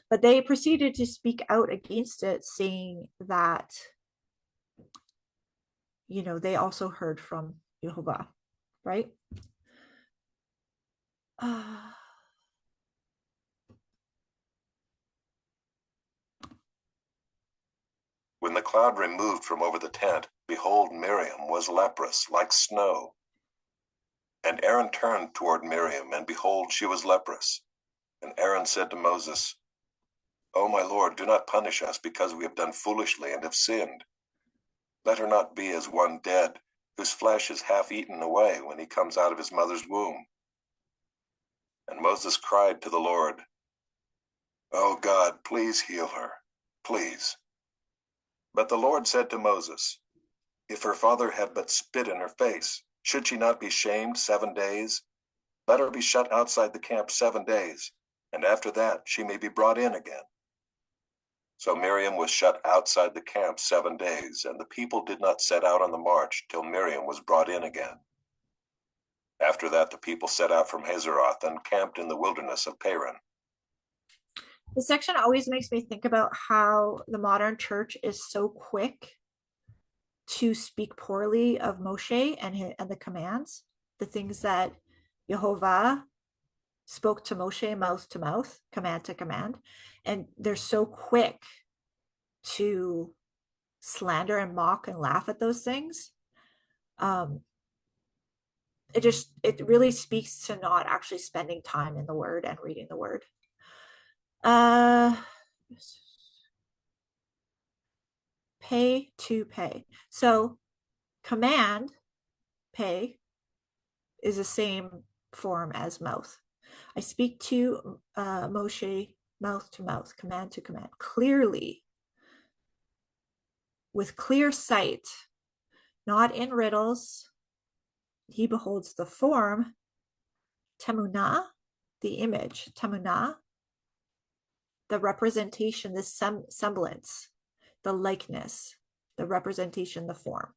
But they proceeded to speak out against it, saying that, you know, they also heard from Jehovah, right? When the cloud removed from over the tent, behold, Miriam was leprous, like snow. And Aaron turned toward Miriam, and behold, she was leprous. And Aaron said to Moses, "O my Lord, do not punish us, because we have done foolishly and have sinned. Let her not be as one dead, whose flesh is half eaten away when he comes out of his mother's womb." And Moses cried to the Lord, "O God, please heal her, please." But the Lord said to Moses, "If her father had but spit in her face, should she not be shamed 7 days? Let her be shut outside the camp 7 days, and after that she may be brought in again." So Miriam was shut outside the camp 7 days, and the people did not set out on the march till Miriam was brought in again. After that the people set out from Hazeroth and camped in the wilderness of Paran. This section always makes me think about how the modern church is so quick to speak poorly of Moshe and the commands, the things that Jehovah spoke to Moshe mouth to mouth, command to command, and they're so quick to slander and mock and laugh at those things. It really speaks to not actually spending time in the word and reading the word. Pay to pay. So command, pay, is the same form as mouth. I speak to Moshe mouth to mouth, command to command, clearly, with clear sight, not in riddles. He beholds the form, temunah, the image, temunah, the representation, the semblance, the likeness, the representation, the form.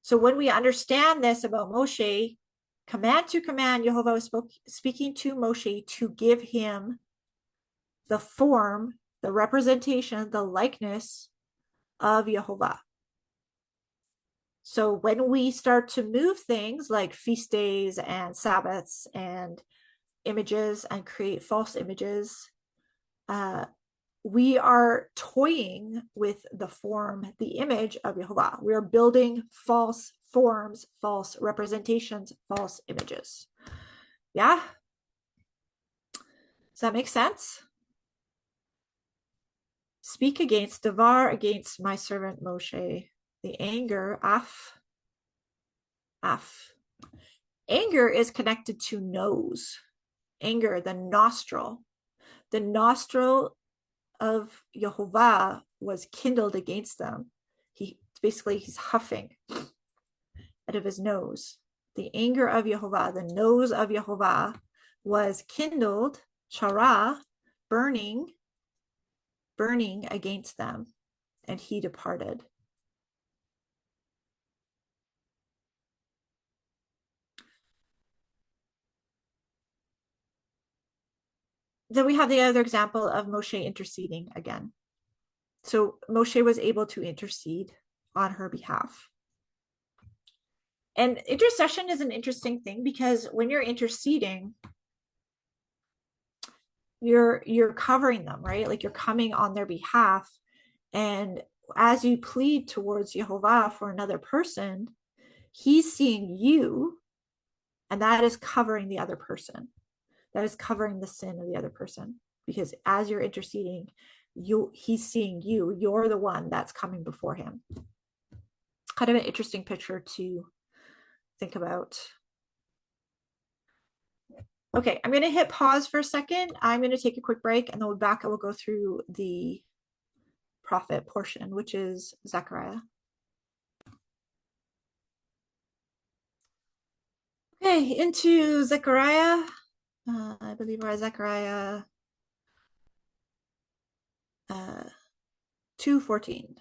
So when we understand this about Moshe, command to command, Yehovah was speaking to Moshe to give him the form, the representation, the likeness of Yehovah. So when we start to move things like feast days and Sabbaths and images and create false images, we are toying with the form, the image of Yehovah. We are building false forms, false representations, false images. Yeah? Does that make sense? Speak against, devar against my servant Moshe. The anger, af. Anger is connected to nose. Anger, the nostril. The nostril of Yehovah was kindled against them. He's huffing out of his nose. The anger of Yehovah, the nose of Yehovah was kindled, charah, burning against them, and he departed. Then we have the other example of Moshe interceding again. So Moshe was able to intercede on her behalf. And intercession is an interesting thing because when you're interceding, you're covering them, right? Like you're coming on their behalf. And as you plead towards Yehovah for another person, he's seeing you, and that is covering the other person. That is covering the sin of the other person. Because as you're interceding, he's seeing you. You're the one that's coming before him. Kind of an interesting picture to think about. Okay, I'm going to hit pause for a second. I'm going to take a quick break, and then we'll be back and we'll go through the prophet portion, which is Zechariah. Okay, into Zechariah. I believe we're at Zechariah 2:14.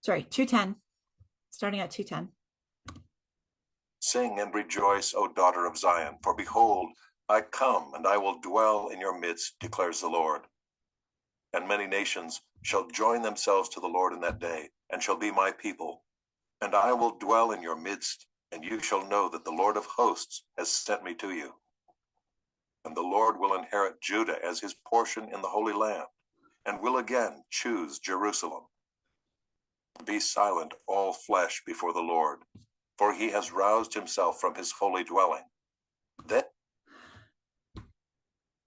Sorry, 2:10. Starting at 2:10. Sing and rejoice, O daughter of Zion, for behold, I come, and I will dwell in your midst, declares the Lord. And many nations shall join themselves to the Lord in that day, and shall be my people. And I will dwell in your midst, and you shall know that the Lord of hosts has sent me to you. And the Lord will inherit Judah as his portion in the Holy Land, and will again choose Jerusalem. Be silent, all flesh, before the Lord, for he has roused himself from his holy dwelling.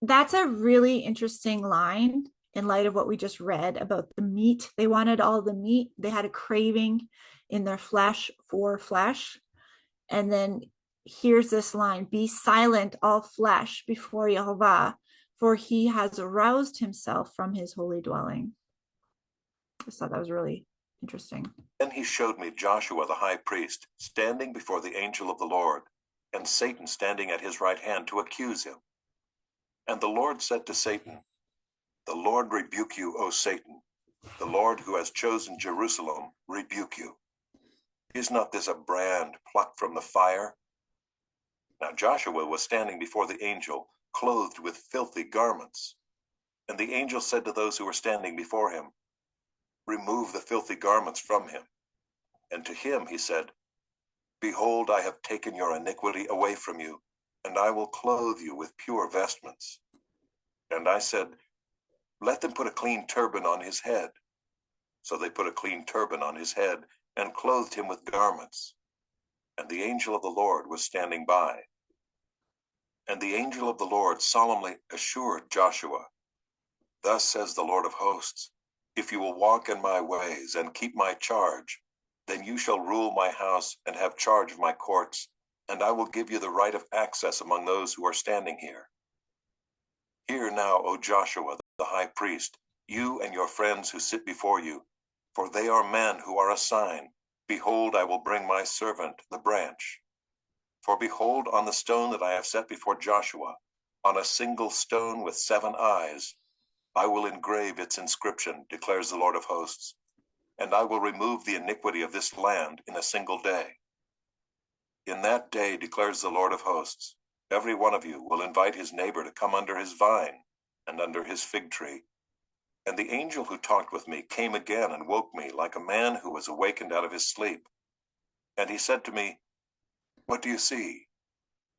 That's a really interesting line in light of what we just read about the meat. They wanted all the meat. They had a craving in their flesh for flesh. And then here's this line, be silent, all flesh, before Yehovah, for he has aroused himself from his holy dwelling. I just thought that was really interesting. Then he showed me Joshua the high priest standing before the angel of the Lord, and Satan standing at his right hand to accuse him. And the Lord said to Satan, the Lord rebuke you, O Satan. The Lord who has chosen Jerusalem rebuke you. Is not this a brand plucked from the fire? Now Joshua was standing before the angel, clothed with filthy garments. And the angel said to those who were standing before him, remove the filthy garments from him. And to him he said, Behold, I have taken your iniquity away from you, and I will clothe you with pure vestments. And I said, let them put a clean turban on his head. So they put a clean turban on his head and clothed him with garments. And the angel of the Lord was standing by. And the angel of the Lord solemnly assured Joshua, thus says the Lord of hosts, if you will walk in my ways and keep my charge, then you shall rule my house and have charge of my courts, and I will give you the right of access among those who are standing here. Hear now, O Joshua, the high priest, you and your friends who sit before you, for they are men who are a sign. Behold, I will bring my servant, the branch. For behold, on the stone that I have set before Joshua, on a single stone with 7 eyes, I will engrave its inscription, declares the Lord of hosts, and I will remove the iniquity of this land in a single day. In that day, declares the Lord of hosts, every one of you will invite his neighbor to come under his vine and under his fig tree. And the angel who talked with me came again and woke me like a man who was awakened out of his sleep. And he said to me, what do you see?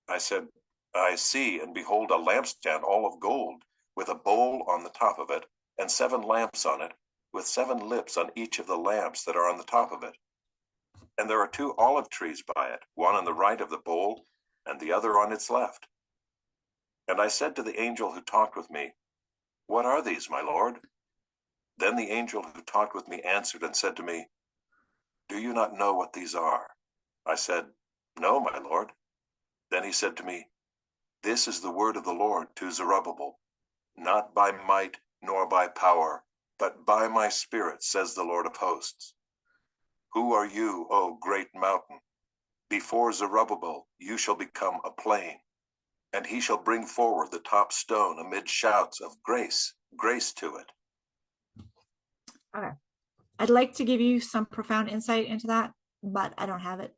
I said, I see, and behold, a lampstand all of gold, with a bowl on the top of it, and 7 lamps on it, with 7 lips on each of the lamps that are on the top of it. And there are 2 olive trees by it, one on the right of the bowl, and the other on its left. And I said to the angel who talked with me, what are these, my Lord? Then the angel who talked with me answered and said to me, do you not know what these are? I said, no, my Lord. Then he said to me, this is the word of the Lord to Zerubbabel, not by might nor by power, but by my spirit, says the Lord of hosts. Who are you, O great mountain? Before Zerubbabel you shall become a plain, and he shall bring forward the top stone amid shouts of grace, grace to it. Okay. I'd like to give you some profound insight into that, but I don't have it.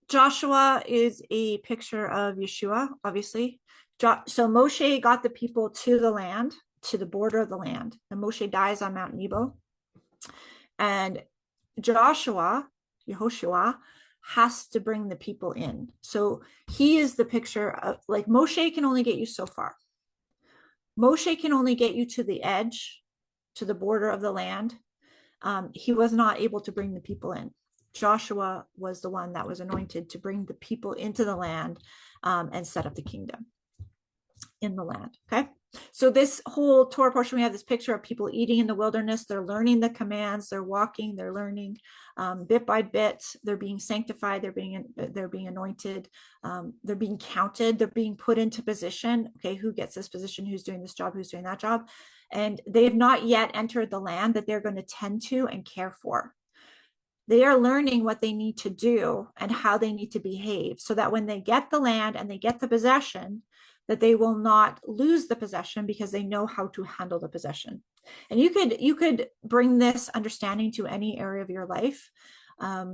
Joshua is a picture of Yeshua, obviously. So Moshe got the people to the land, to the border of the land, and Moshe dies on Mount Nebo. And Yehoshua, has to bring the people in. So he is the picture of, like, Moshe can only get you so far. Moshe can only get you to the edge, to the border of the land. He was not able to bring the people in. Joshua was the one that was anointed to bring the people into the land and set up the kingdom in the land. Okay. So this whole Torah portion, we have this picture of people eating in the wilderness. They're learning the commands. They're walking. They're learning bit by bit. They're being sanctified. They're being anointed. They're being counted. They're being put into position. Okay, who gets this position? Who's doing this job? Who's doing that job? And they have not yet entered the land that they're going to tend to and care for. They are learning what they need to do and how they need to behave, so that when they get the land and they get the possession, that they will not lose the possession because they know how to handle the possession. And you could bring this understanding to any area of your life. A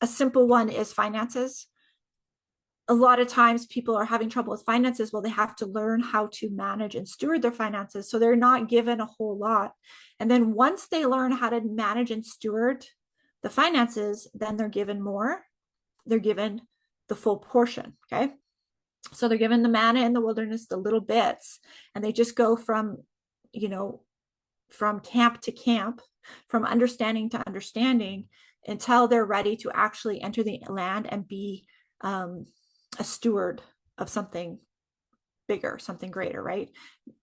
simple one is finances. A lot of times people are having trouble with finances. Well, they have to learn how to manage and steward their finances. So they're not given a whole lot. And then once they learn how to manage and steward the finances, then they're given more. They're given the full portion. Okay. So they're given the manna in the wilderness, the little bits, and they just go from camp to camp, from understanding to understanding, until they're ready to actually enter the land and be a steward of something bigger, something greater, right?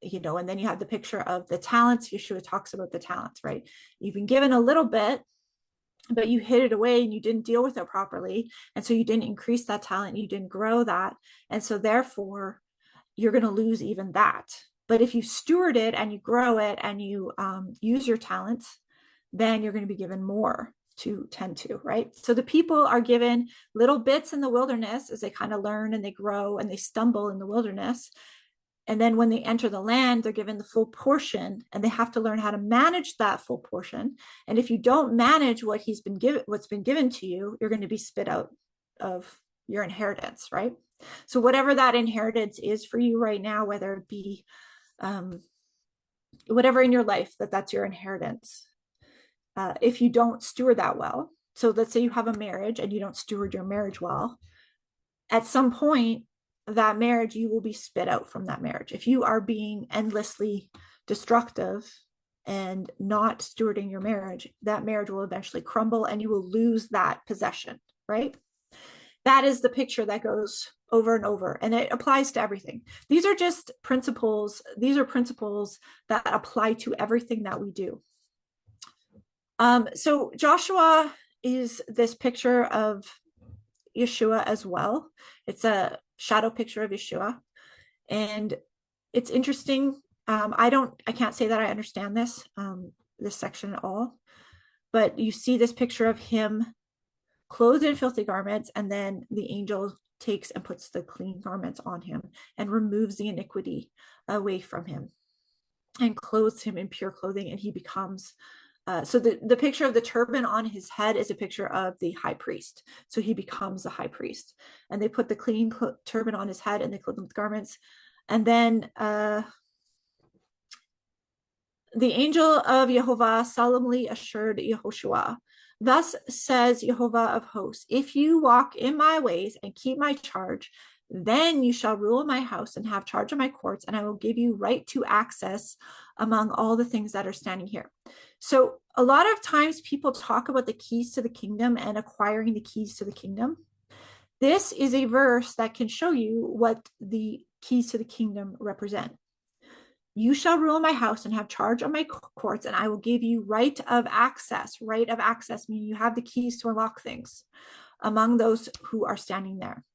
And then you have the picture of the talents. Yeshua talks about the talents, right? You've been given a little bit, but you hid it away and you didn't deal with it properly. And so you didn't increase that talent. You didn't grow that. And so therefore you're going to lose even that. But if you steward it and you grow it and you use your talents, then you're going to be given more to tend to, right? So the people are given little bits in the wilderness as they kind of learn and they grow and they stumble in the wilderness. And then when they enter the land, they're given the full portion, and they have to learn how to manage that full portion. And if you don't manage what's been given to you, you're going to be spit out of your inheritance, right? So whatever that inheritance is for you right now, whether it be whatever in your life, that's your inheritance. if you don't steward that well. So let's say you have a marriage and you don't steward your marriage well. At some point, that marriage, you will be spit out from that marriage. If you are being endlessly destructive and not stewarding your marriage, that marriage will eventually crumble and you will lose that possession, right? That is the picture that goes over and over, and it applies to everything. These are just principles. These are principles that apply to everything that we do. So Joshua is this picture of Yeshua as well. It's a shadow picture of Yeshua, and it's interesting. I can't say that I understand this section at all, but you see this picture of him clothed in filthy garments, and then the angel takes and puts the clean garments on him and removes the iniquity away from him and clothes him in pure clothing, and he becomes so the picture of the turban on his head is a picture of the high priest. So he becomes the high priest, and they put the clean turban on his head and they clothe him with garments. And then the angel of Yehovah solemnly assured Yehoshua, thus says Yehovah of hosts, if you walk in my ways and keep my charge, then you shall rule my house and have charge of my courts, and I will give you right to access among all the things that are standing here. So a lot of times people talk about the keys to the kingdom and acquiring the keys to the kingdom. This is a verse that can show you what the keys to the kingdom represent. You shall rule my house and have charge of my courts, and I will give you right of access. Right of access meaning you have the keys to unlock things among those who are standing there.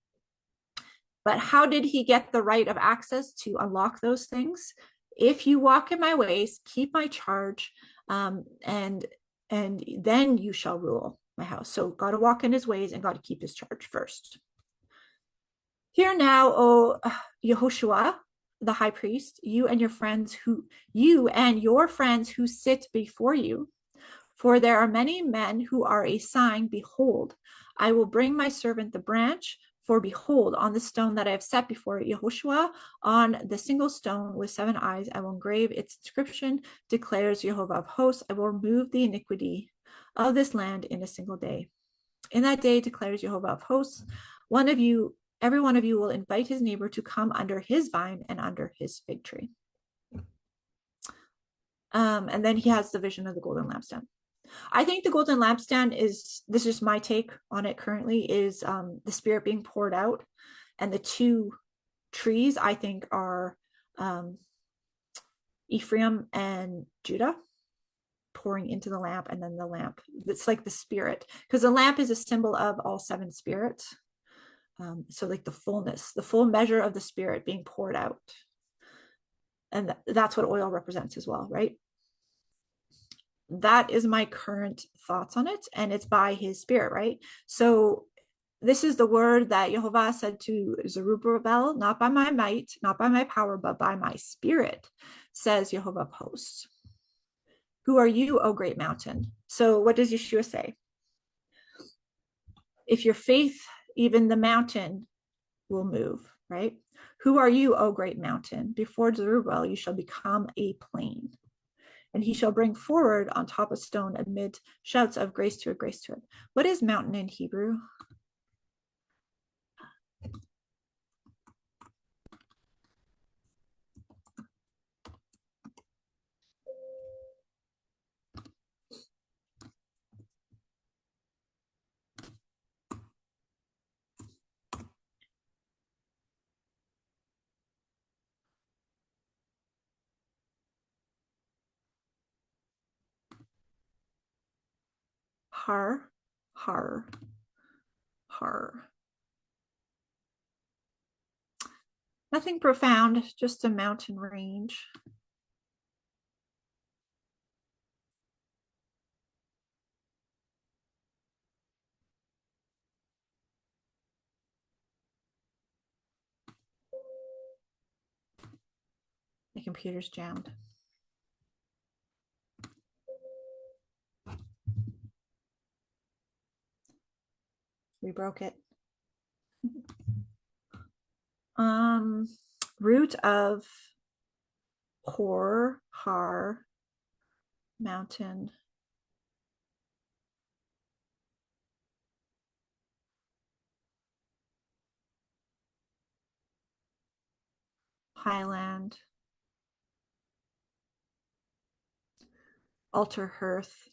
But how did he get the right of access to unlock those things? If you walk in my ways, keep my charge, and then you shall rule my house. So got to walk in his ways and got to keep his charge first. Hear now, O Yehoshua, the high priest, you and your friends who sit before you, for there are many men who are a sign. Behold, I will bring my servant the branch. For behold, on the stone that I have set before Yehoshua, on the single stone with 7 eyes, I will engrave its inscription, declares Yehovah of hosts. I will remove the iniquity of this land in a single day. In that day, declares Yehovah of hosts, every one of you will invite his neighbor to come under his vine and under his fig tree. And then he has the vision of the golden lampstand. I think the golden lampstand this is my take on it currently, is the Spirit being poured out. And the 2 trees, I think, are Ephraim and Judah pouring into the lamp, and then the lamp. It's like the Spirit, because the lamp is a symbol of all 7 spirits. So like the full measure of the Spirit being poured out. And that's what oil represents as well, right? That is my current thoughts on it, and it's by his Spirit, right? So this is the word that Yehovah said to Zerubbabel, not by my might, not by my power, but by my Spirit, says Yehovah of hosts. Who are you, O great mountain? So what does Yeshua say? If your faith, even the mountain will move, right? Who are you, O great mountain? Before Zerubbabel, you shall become a plain. And he shall bring forward on top of stone amid shouts of grace to it, grace to it. What is mountain in Hebrew? Har. Nothing profound, just a mountain range. The computer's jammed. We broke it. Root of har, mountain. highland, altar hearth.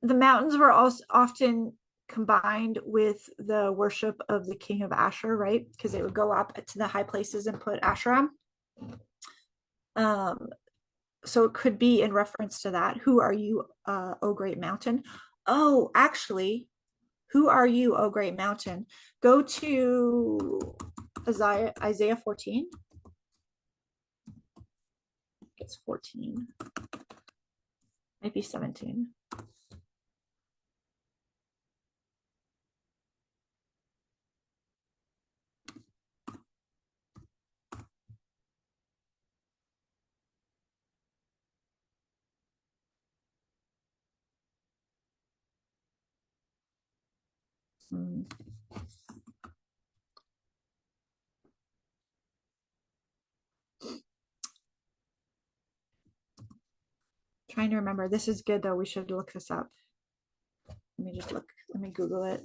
The mountains were also often combined with the worship of the king of Asher, right? Because they would go up to the high places and put Asherah. So it could be in reference to that. Who are you, O great mountain? Oh, actually, who are you, O great mountain? Go to Isaiah 14. It's 14. Might be 17. Trying to remember. This is good though. We should look this up. Let me just look. Let me Google it.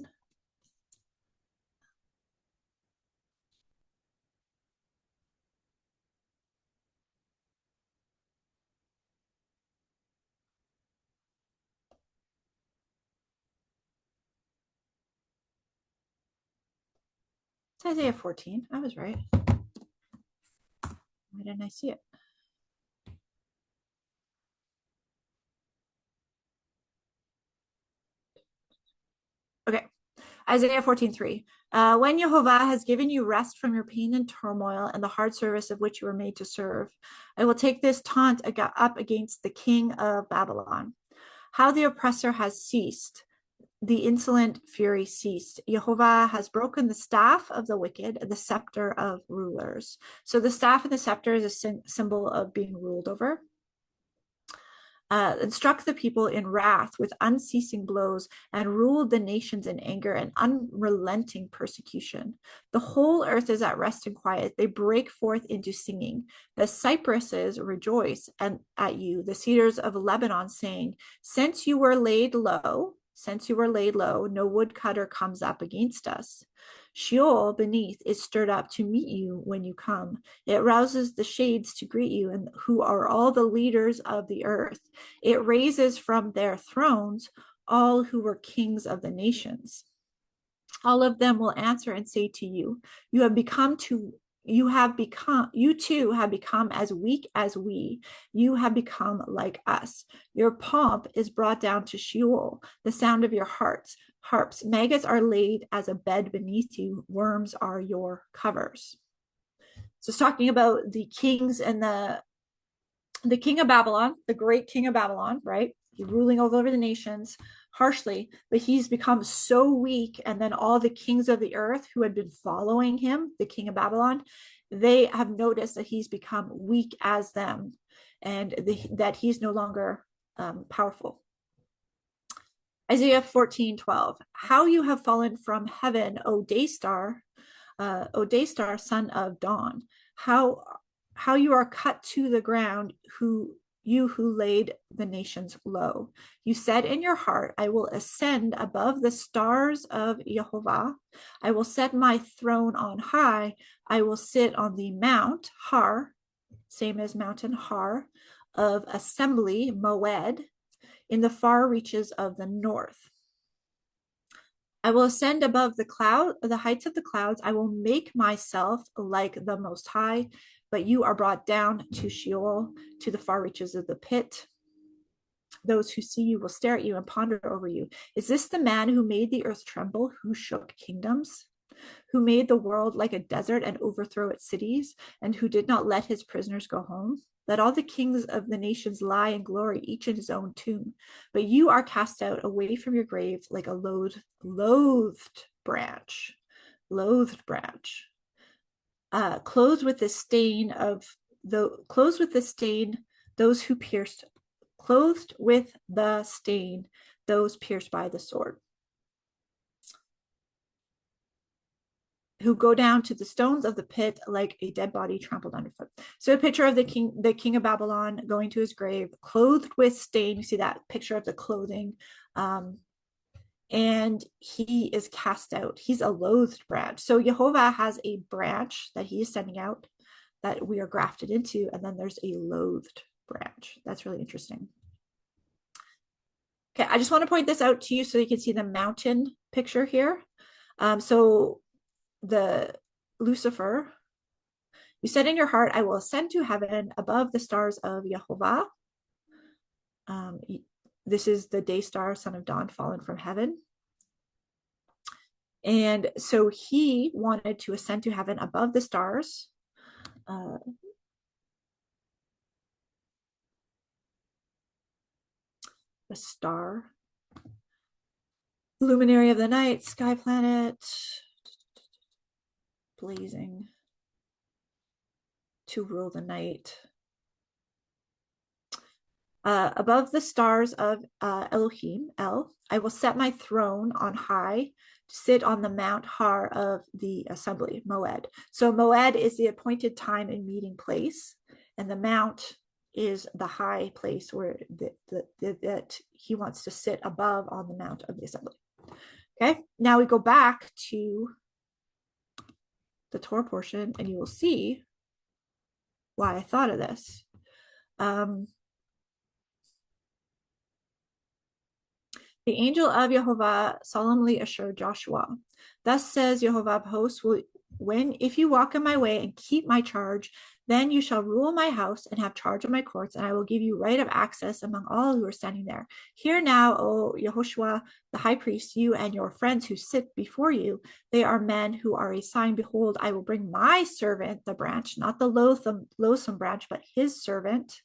It's Isaiah 14. I was right. Why didn't I see it? Okay. Isaiah 14:3. When Jehovah has given you rest from your pain and turmoil and the hard service of which you were made to serve, I will take this taunt up against the king of Babylon. How the oppressor has ceased, the insolent fury ceased. Jehovah has broken the staff of the wicked, the scepter of rulers. So the staff and the scepter is a symbol of being ruled over. And struck the people in wrath with unceasing blows, and ruled the nations in anger and unrelenting persecution. The whole earth is at rest and quiet. They break forth into singing. The cypresses rejoice at you, the cedars of Lebanon, saying, since you were laid low, no woodcutter comes up against us. Sheol beneath is stirred up to meet you when you come. It rouses the shades to greet you, and who are all the leaders of the earth. It raises from their thrones all who were kings of the nations. All of them will answer and say to you, you too have become as weak as we. You have become like us. Your pomp is brought down to Sheol, the sound of your harps. Maggots are laid as a bed beneath you. Worms are your covers. So it's talking about the kings and the king of Babylon, the great king of Babylon, right? He's ruling over the nations harshly, but he's become so weak. And then all the kings of the earth who had been following him, the king of Babylon, they have noticed that he's become weak as them, and that he's no longer powerful. Isaiah 14:12. How you have fallen from heaven, O day star, son of dawn. How you are cut to the ground, who laid the nations low. You said in your heart, I will ascend above the stars of Jehovah. I will set my throne on high. I will sit on the mount Har, same as mountain Har, of assembly, Moed, in the far reaches of the north. I will ascend above the heights of the clouds. I will make myself like the Most High, but you are brought down to Sheol, to the far reaches of the pit. Those who see you will stare at you and ponder over you. Is this the man who made the earth tremble, who shook kingdoms, who made the world like a desert and overthrew its cities, and who did not let his prisoners go home? Let all the kings of the nations lie in glory, each in his own tomb. But you are cast out away from your grave like a loathed branch. Clothed with the stain, those who pierced. Clothed with the stain, those pierced by the sword. Who go down to the stones of the pit like a dead body trampled underfoot. So a picture of the king of Babylon going to his grave, clothed with stain. You see that picture of the clothing and he is cast out. He's a loathed branch. So Jehovah has a branch that he is sending out that we are grafted into, and then there's a loathed branch. That's really interesting. Okay, I just want to point this out to you so you can see the mountain picture here. So the Lucifer, you said in your heart, I will ascend to heaven above the stars of Jehovah. This is the day star, son of dawn, fallen from heaven. And so he wanted to ascend to heaven above the stars. The star, luminary of the night, sky planet, blazing to rule the night. Above the stars of Elohim, El, I will set my throne on high, to sit on the Mount Har of the assembly, Moed. So Moed is the appointed time and meeting place, and the mount is the high place where that he wants to sit above on the mount of the assembly. Okay, now we go back to the Torah portion, and you will see why I thought of this. The angel of Jehovah solemnly assured Joshua, thus says Jehovah of hosts, if you walk in my way and keep my charge, then you shall rule my house and have charge of my courts, and I will give you right of access among all who are standing there. Hear now, O Yehoshua, the high priest, you and your friends who sit before you, they are men who are a sign. Behold, I will bring my servant, the branch, not the loathsome branch, but his servant,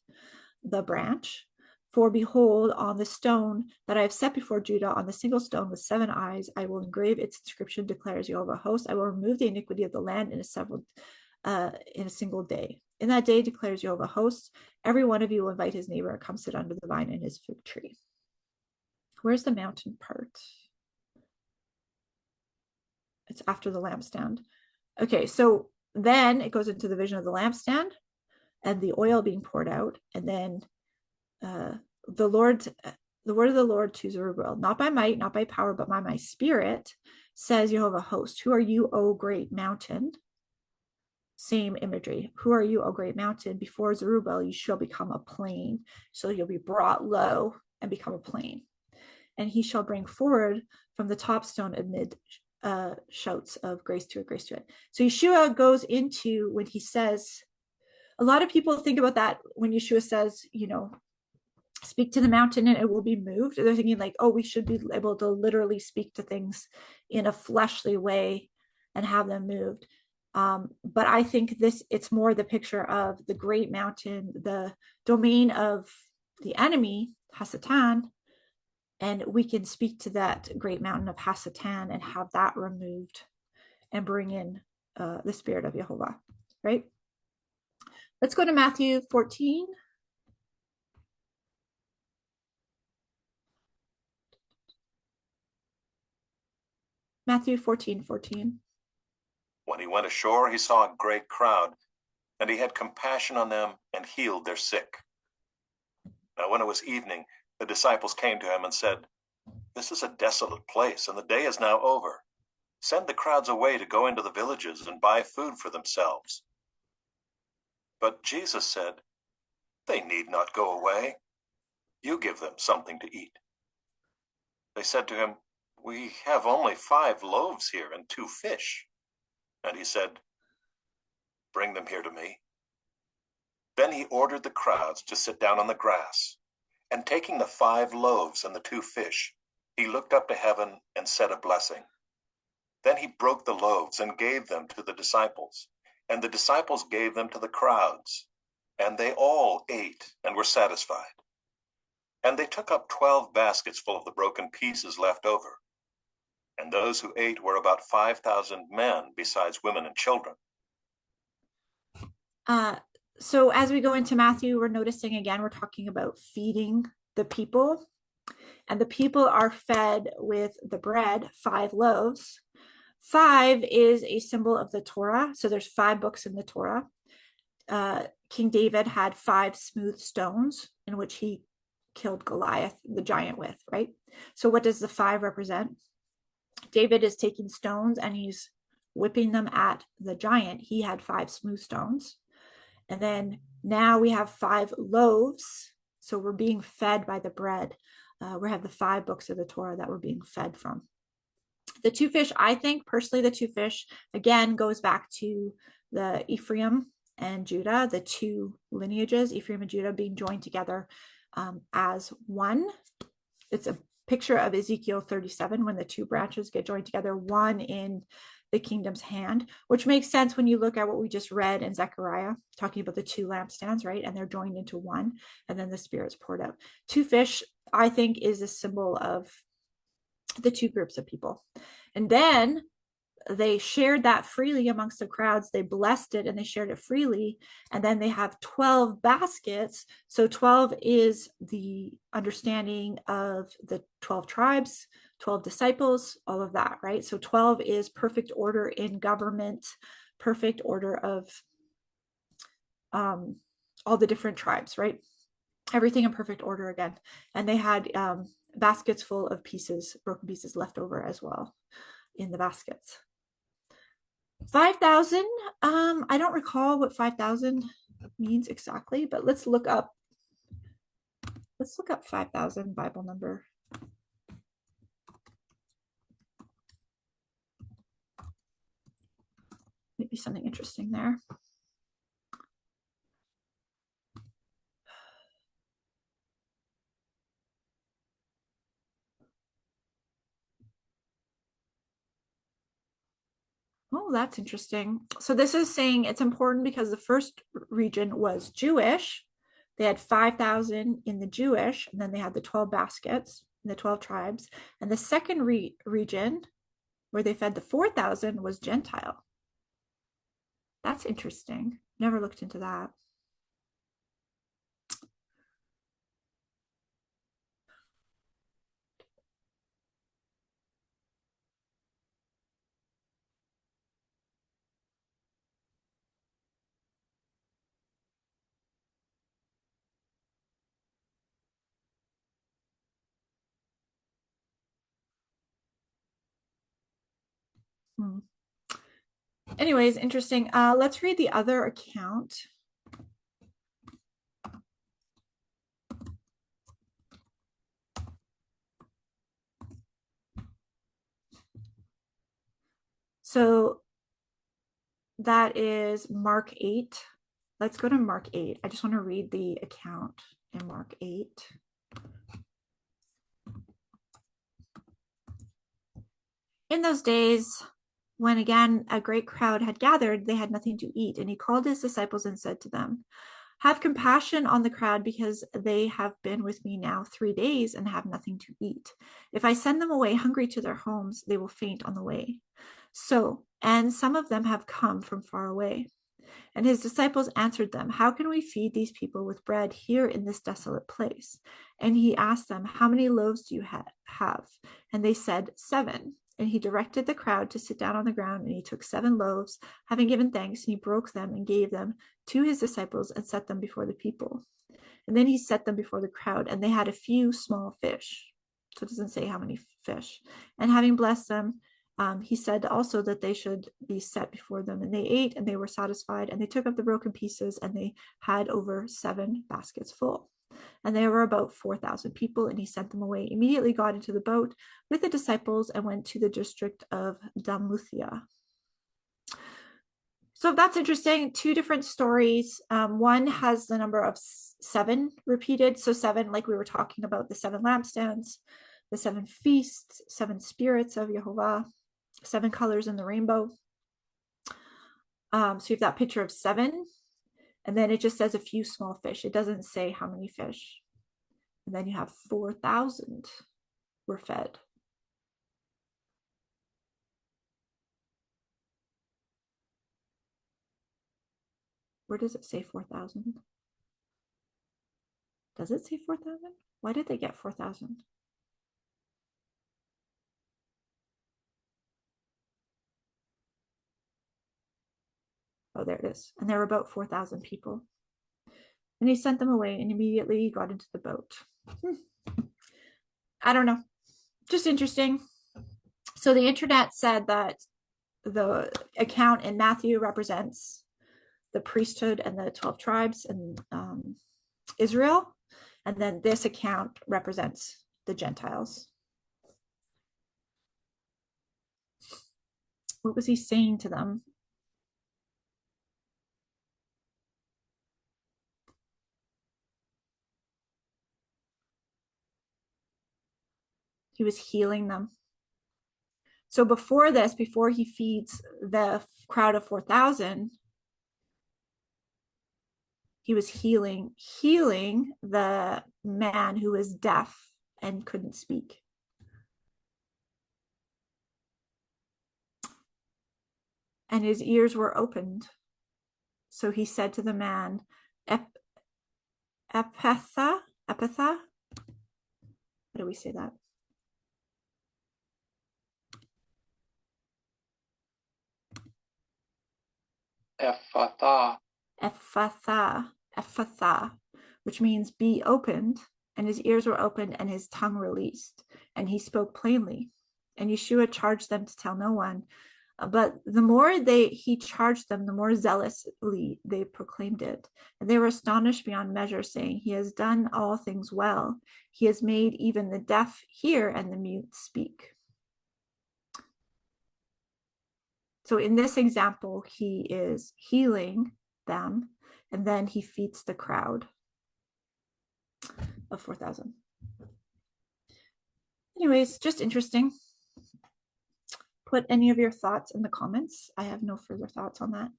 the branch. For behold, on the stone that I have set before Judah, on the single stone with 7 eyes, I will engrave its inscription, declares Jehovah of hosts. I will remove the iniquity of the land in a single day. In that day, declares Jehovah of hosts, every one of you will invite his neighbor and come sit under the vine in his fig tree. Where's the mountain part? It's after the lampstand. Okay, so then it goes into the vision of the lampstand and the oil being poured out, and then the word of the Lord to Zerubbabel, not by might, not by power, but by my spirit, says Jehovah host. Who are you, O great mountain? Same imagery. Who are you, O great mountain? Before Zerubbabel, you shall become a plain. So you'll be brought low and become a plain. And he shall bring forward from the top stone amid shouts of grace to it, grace to it. So Yeshua goes into, when he says, a lot of people think about that when Yeshua says, speak to the mountain and it will be moved. They're thinking like, oh, we should be able to literally speak to things in a fleshly way and have them moved. But I think it's more the picture of the great mountain, the domain of the enemy, Hasatan, and we can speak to that great mountain of Hasatan and have that removed and bring in the spirit of Jehovah, right? Let's go to Matthew 14. Matthew 14:14. When he went ashore, he saw a great crowd, and he had compassion on them and healed their sick. Now, when it was evening, the disciples came to him and said, "This is a desolate place, and the day is now over. Send the crowds away to go into the villages and buy food for themselves." But Jesus said, "They need not go away. You give them something to eat." They said to him, "We have only 5 loaves here and 2 fish." And he said, "Bring them here to me." Then he ordered the crowds to sit down on the grass, and taking the 5 loaves and the 2 fish, he looked up to heaven and said a blessing. Then he broke the loaves and gave them to the disciples, and the disciples gave them to the crowds, and they all ate and were satisfied. And they took up 12 baskets full of the broken pieces left over. And those who ate were about 5,000 men, besides women and children. So as we go into Matthew, we're noticing again, we're talking about feeding the people. And the people are fed with the bread, 5 loaves. 5 is a symbol of the Torah. So there's 5 books in the Torah. King David had 5 smooth stones in which he killed Goliath, the giant, with, right? So what does the 5 represent? David is taking stones and he's whipping them at the giant. He had 5 smooth stones. And then now we have 5 loaves. So we're being fed by the bread. We have the 5 books of the Torah that we're being fed from. The 2 fish, I think personally, the 2 fish, again, goes back to the Ephraim and Judah, the 2 lineages, Ephraim and Judah being joined together as one. It's a picture of Ezekiel 37 when the 2 branches get joined together, one in the kingdom's hand, which makes sense when you look at what we just read in Zechariah, talking about the 2 lampstands, right? And they're joined into one, and then the Spirit's poured out. 2 fish, I think, is a symbol of the 2 groups of people. And then they shared that freely amongst the crowds. They blessed it and they shared it freely. And then they have 12 baskets. So 12 is the understanding of the 12 tribes, 12 disciples, all of that, right? So 12 is perfect order in government, perfect order of all the different tribes, right? Everything in perfect order again. And they had baskets full of pieces, broken pieces left over as well in the baskets. 5,000. I don't recall what 5,000 means exactly, but let's look up 5,000 Bible number. Maybe something interesting there. Oh, that's interesting. So this is saying it's important because the first region was Jewish. They had 5,000 in the Jewish, and then they had the 12 baskets, the 12 tribes. And the second region where they fed the 4,000 was Gentile. That's interesting. Never looked into that. Anyways, interesting. Let's read the other account. So that is Mark 8. Let's go to Mark 8. I just want to read the account in Mark 8. In those days, when again a great crowd had gathered, they had nothing to eat. And he called his disciples and said to them, "Have compassion on the crowd, because they have been with me now 3 days and have nothing to eat. If I send them away hungry to their homes, they will faint on the way. And some of them have come from far away." And his disciples answered them, "How can we feed these people with bread here in this desolate place?" And he asked them, "How many loaves do you have?" And they said, 7. And he directed the crowd to sit down on the ground, and he took 7 loaves, having given thanks, and he broke them and gave them to his disciples and set them before the people. And then he set them before the crowd, and they had a few small fish. So it doesn't say how many fish. And having blessed them, he said also that they should be set before them. And they ate, and they were satisfied, and they took up the broken pieces, and they had over 7 baskets full. And there were about 4,000 people, and he sent them away, immediately got into the boat with the disciples and went to the district of Dalmatia. So that's interesting. 2 different stories. One has the number of 7 repeated. So 7, like we were talking about, the 7 lampstands, the 7 feasts, 7 spirits of Jehovah, 7 colors in the rainbow. So you have that picture of 7. And then it just says a few small fish. It doesn't say how many fish. And then you have 4,000 were fed. Where does it say 4,000? Does it say 4,000? Why did they get 4,000? Oh, there it is. And there were about 4,000 people. And he sent them away and immediately got into the boat. I don't know. Just interesting. So the internet said that the account in Matthew represents the priesthood and the 12 tribes in Israel. And then this account represents the Gentiles. What was he saying to them? He was healing them. So before this, before he feeds the crowd of 4,000, he was healing the man who was deaf and couldn't speak. And his ears were opened. So he said to the man, Ephatha? How do we say that? Ephatha, which means be opened. And his ears were opened and his tongue released. And he spoke plainly. And Yeshua charged them to tell no one. But the more he charged them, the more zealously they proclaimed it. And they were astonished beyond measure, saying, he has done all things well. He has made even the deaf hear and the mute speak. So in this example, he is healing them, and then he feeds the crowd of 4,000. Anyways, just interesting. Put any of your thoughts in the comments. I have no further thoughts on that.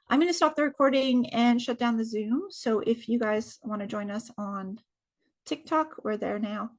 I'm going to stop the recording and shut down the Zoom. So if you guys want to join us on TikTok, we're there now.